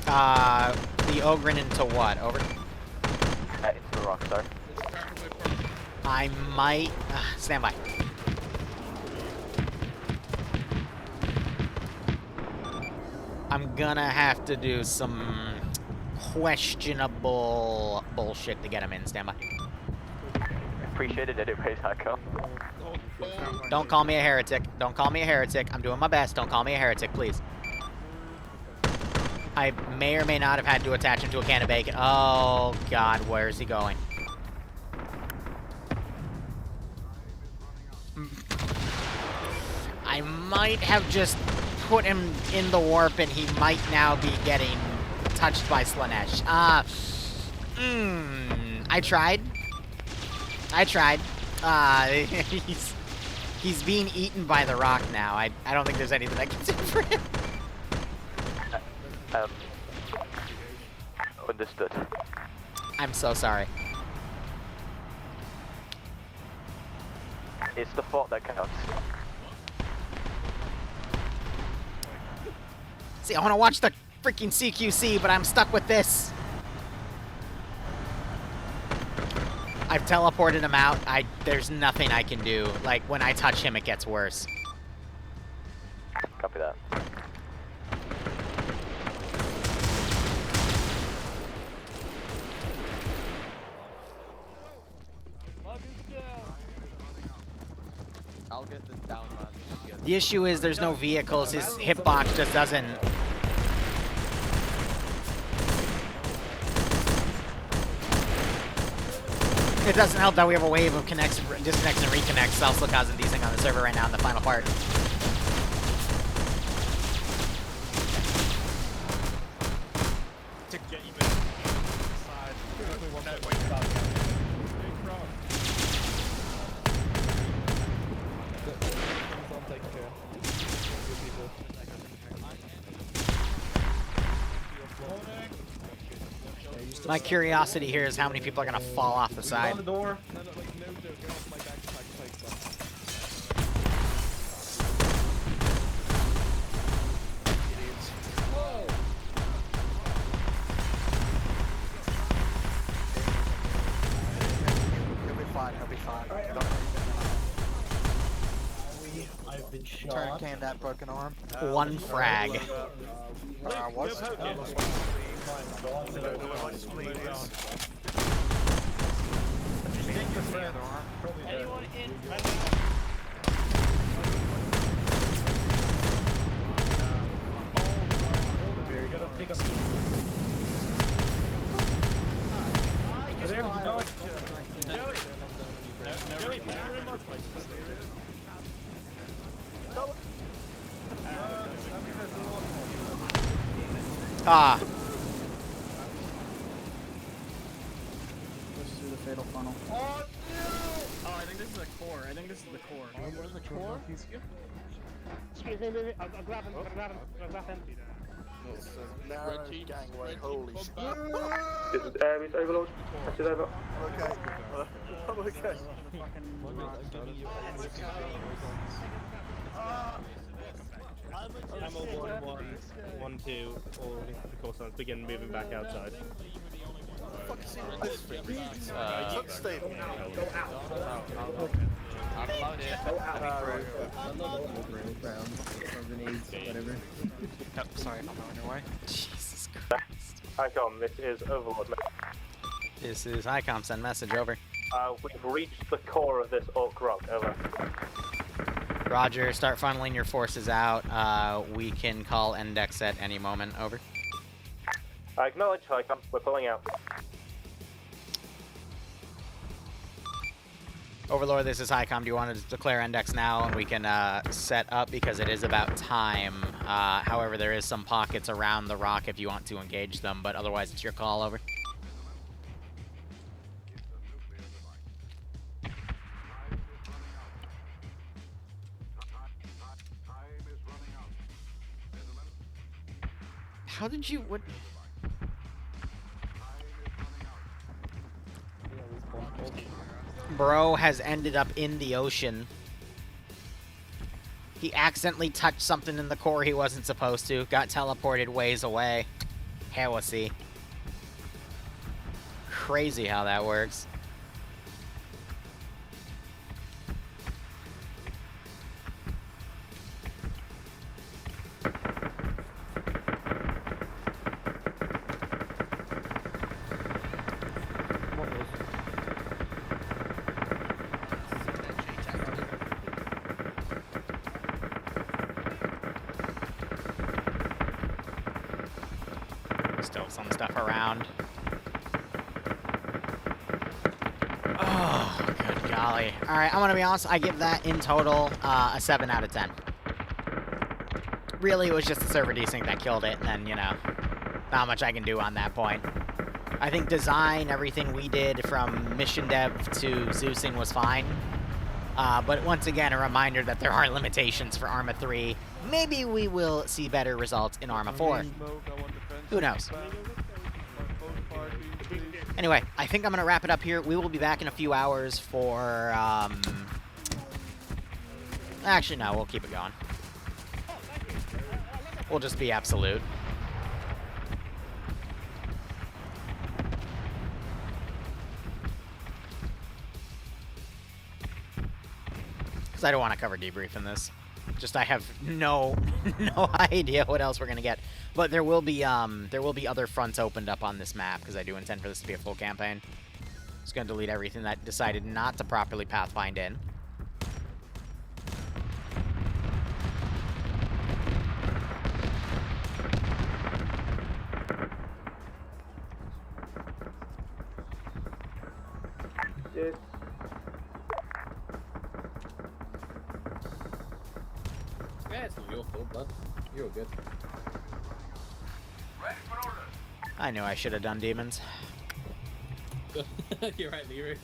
The Ogren into what? Over? Into the rock, sorry. I might... stand by. I'm gonna have to do some questionable bullshit to get him in. Stand by. Appreciate it, anyways, Highcom. Don't call me a heretic. Don't call me a heretic. I'm doing my best. Don't call me a heretic, please. I may or may not have had to attach him to a can of bacon. Oh, God, where is he going? I might have just put him in the warp and he might now be getting touched by Slanesh. I tried. He's being eaten by the rock now. I don't think there's anything I can do for him. Understood. I'm so sorry. It's the thought that counts. See, I want to watch the freaking CQC, but I'm stuck with this. I've teleported him out. There's nothing I can do. Like, when I touch him, it gets worse. Copy that. I'll get this down, man. The issue is there's no vehicles. His hitbox just doesn't... It doesn't help that we have a wave of connects, disconnects, and reconnects also causing desync on the server right now in the final part. To get you inside. My curiosity here is how many people are gonna fall off the side. the door. He'll be fine, he'll be fine. I've been Turn shot. can that broken arm. One frag. Was? Anyone in? You gotta pick up. Ah. Push through the fatal funnel. Oh, I think this is the core. I think this is the core. What is the core? Excuse me, baby. I'll grab him. I'll grab him. Narrow gangway, holy shit. This is Ares Overlord. That's it over. Okay. I'm okay. I'm all 1, 2, or of course I'll begin moving back outside. Sorry, I'm on your way. Jesus Christ. ICOM, this is Overlord. This is ICOM, send message, over. We've reached the core of this Ork rock, over. Roger, start funneling your forces out. We can call index at any moment, over. I acknowledge, ICOM, we're pulling out. Overlord, this is ICOM. Do you want to declare index now and we can set up because it is about time. However, there is some pockets around the rock if you want to engage them, but otherwise it's your call, over. How did you... what... Bro has ended up in the ocean. He accidentally touched something in the core he wasn't supposed to. Got teleported ways away. Heresy. Crazy how that works. Still some stuff around. Oh, good golly. Alright, I'm gonna be honest, I give that in total a 7 out of 10. Really, it was just the server desync that killed it, and then, you know, not much I can do on that point. I think design, everything we did from mission dev to Zeusing was fine. But once again, a reminder that there are limitations for Arma 3. Maybe we will see better results in Arma 4. Who knows? Anyway, I think I'm going to wrap it up here. We will be back in a few hours for, Actually, no, we'll keep it going. We'll just be absolute. Because I don't want to cover debrief in this. Just I have no idea what else we're gonna get. But there will be other fronts opened up on this map because I do intend for this to be a full campaign. Just gonna delete everything that decided not to properly pathfind in. this. Yeah, it's not your fault, bud. You're all good. I knew I should have done demons. You're right, Liru.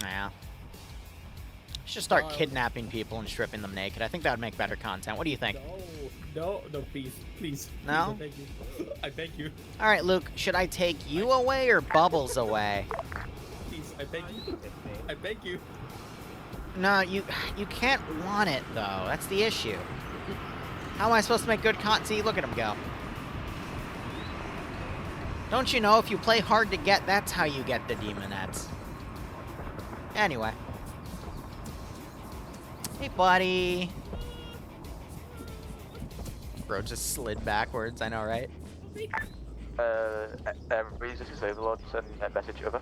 Yeah. Should start kidnapping people and stripping them naked. I think that would make better content. What do you think? No, please, please. No? Please, I beg you. I beg you. All right, Luke. Should I take you away or Bubbles away? Please, I beg you. I beg you. No, you can't want it though. That's the issue. How am I supposed to make good content? See, look at him go. Don't you know if you play hard to get, that's how you get the demonettes. Anyway. Hey, buddy. Bro just slid backwards, I know, right? Reese, this is Overlord. Send a message over.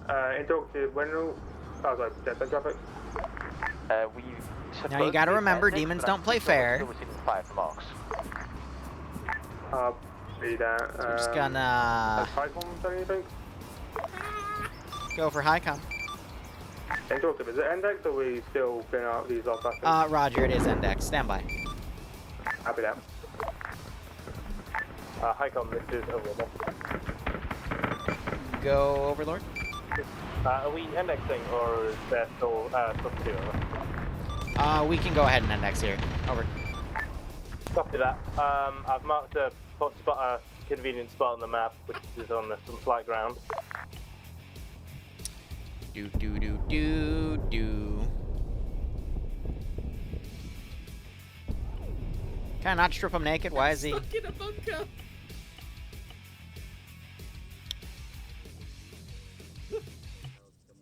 Interactive, when oh, sorry, death traffic. Now you gotta remember, demons don't play fair. We're receiving fire from Orks. See that. So we're just gonna High comms, anything? go for high com. Interactive, is it index or are we still filling out these last passes? Roger, it is index. Stand by. Happy that. Hi-com, this is Overlord. Go, Overlord. Are we indexing or is there still stuff to do? We can go ahead and index here. Over. Copy that. I've marked a convenient spot on the map, which is on some flat ground. Do. Can I not strip him naked? Why is he? Stuck in a bunker.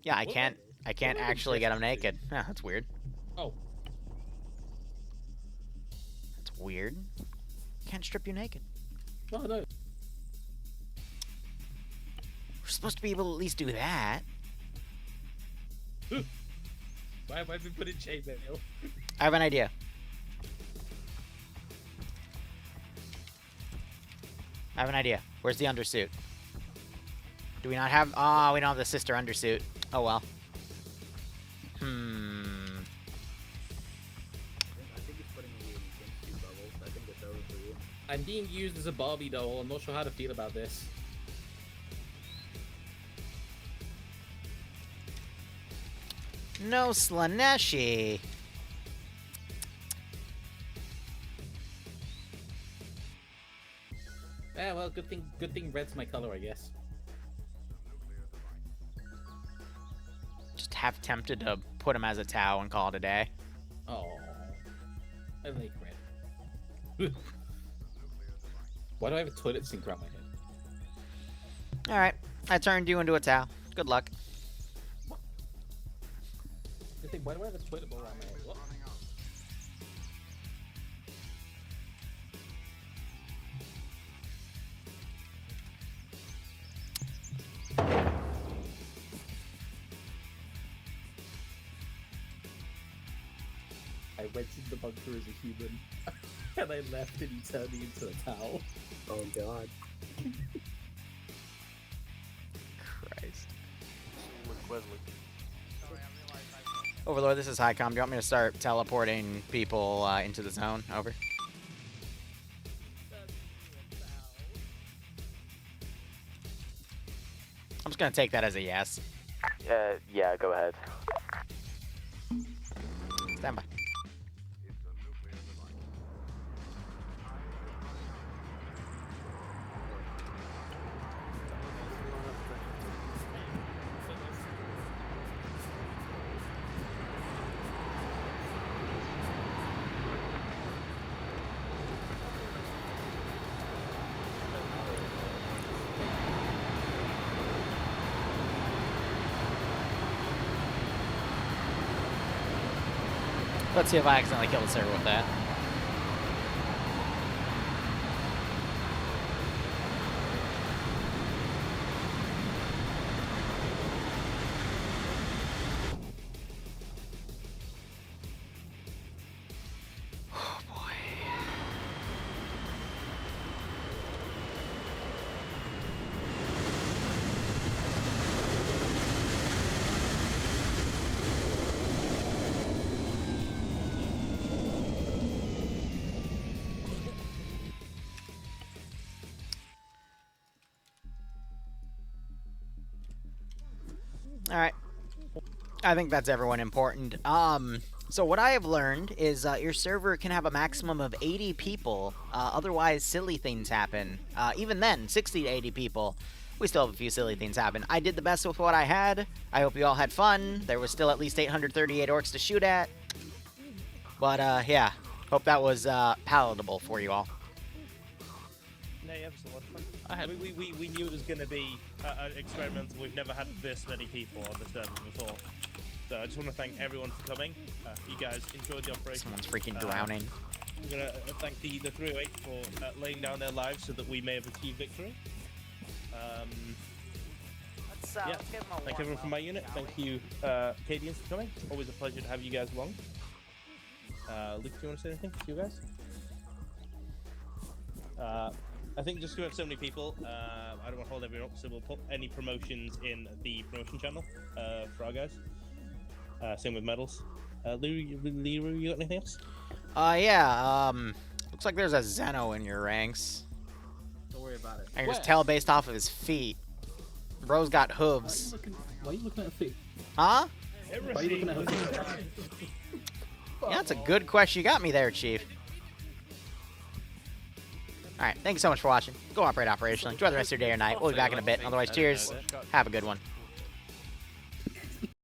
Yeah, I can't actually get him naked. Yeah, that's weird. Oh. That's weird. Can't strip you naked. Oh no. We're supposed to be able to at least do that. Why have I been put in chainmail? I have an idea. Where's the undersuit? Do we not have... Oh, we don't have the sister undersuit. Oh, well. I'm being used as a Barbie doll. I'm not sure how to feel about this. No Slaneshi. Yeah, well, good thing red's my color, I guess. Just half tempted to put him as a Tau and call it a day. Oh, I like red. Why do I have a toilet sink around my head? Alright, I turned you into a Tau. Good luck. Why do I have a toilet bowl around my head? What? I went into the bunker as a human, and I left and he turned me into a towel. Oh god. Christ. Overlord, this is Highcom. Do you want me to start teleporting people into the zone? Over. I'm just gonna take that as a yes. Yeah, go ahead. Stand by. Let's see if I accidentally killed a server with that. Oh boy. All right. I think that's everyone important. So what I have learned is your server can have a maximum of 80 people. Otherwise, silly things happen. Even then, 60 to 80 people, we still have a few silly things happen. I did the best with what I had. I hope you all had fun. There was still at least 838 orcs to shoot at. But, yeah. Hope that was palatable for you all. No, yeah, it was a lot of fun. We knew it was going to be experimental. We've never had this many people on the server before. So I just want to thank everyone for coming. You guys enjoyed the operation. Someone's freaking drowning. I'm going to thank the 308 for laying down their lives so that we may have achieved victory. Yeah, thank everyone from my unit. Thank you, Cadians, for coming. Always a pleasure to have you guys along. Luke, do you want to say anything to you guys? I think just because we have so many people, I don't want to hold everyone up, so we'll put any promotions in the promotion channel for our guys. Same with medals. Liru, you got anything else? Yeah, looks like there's a Zeno in your ranks. Don't worry about it. I can just tell based off of his feet. Bro's got hooves. Why are you looking at feet? Huh? Why are you looking at feet? Yeah, that's a good question. You got me there, Chief. Alright, thank you so much for watching. Go operate operationally. Enjoy the rest of your day or night. We'll be back in a bit. Otherwise, cheers. Have a good one.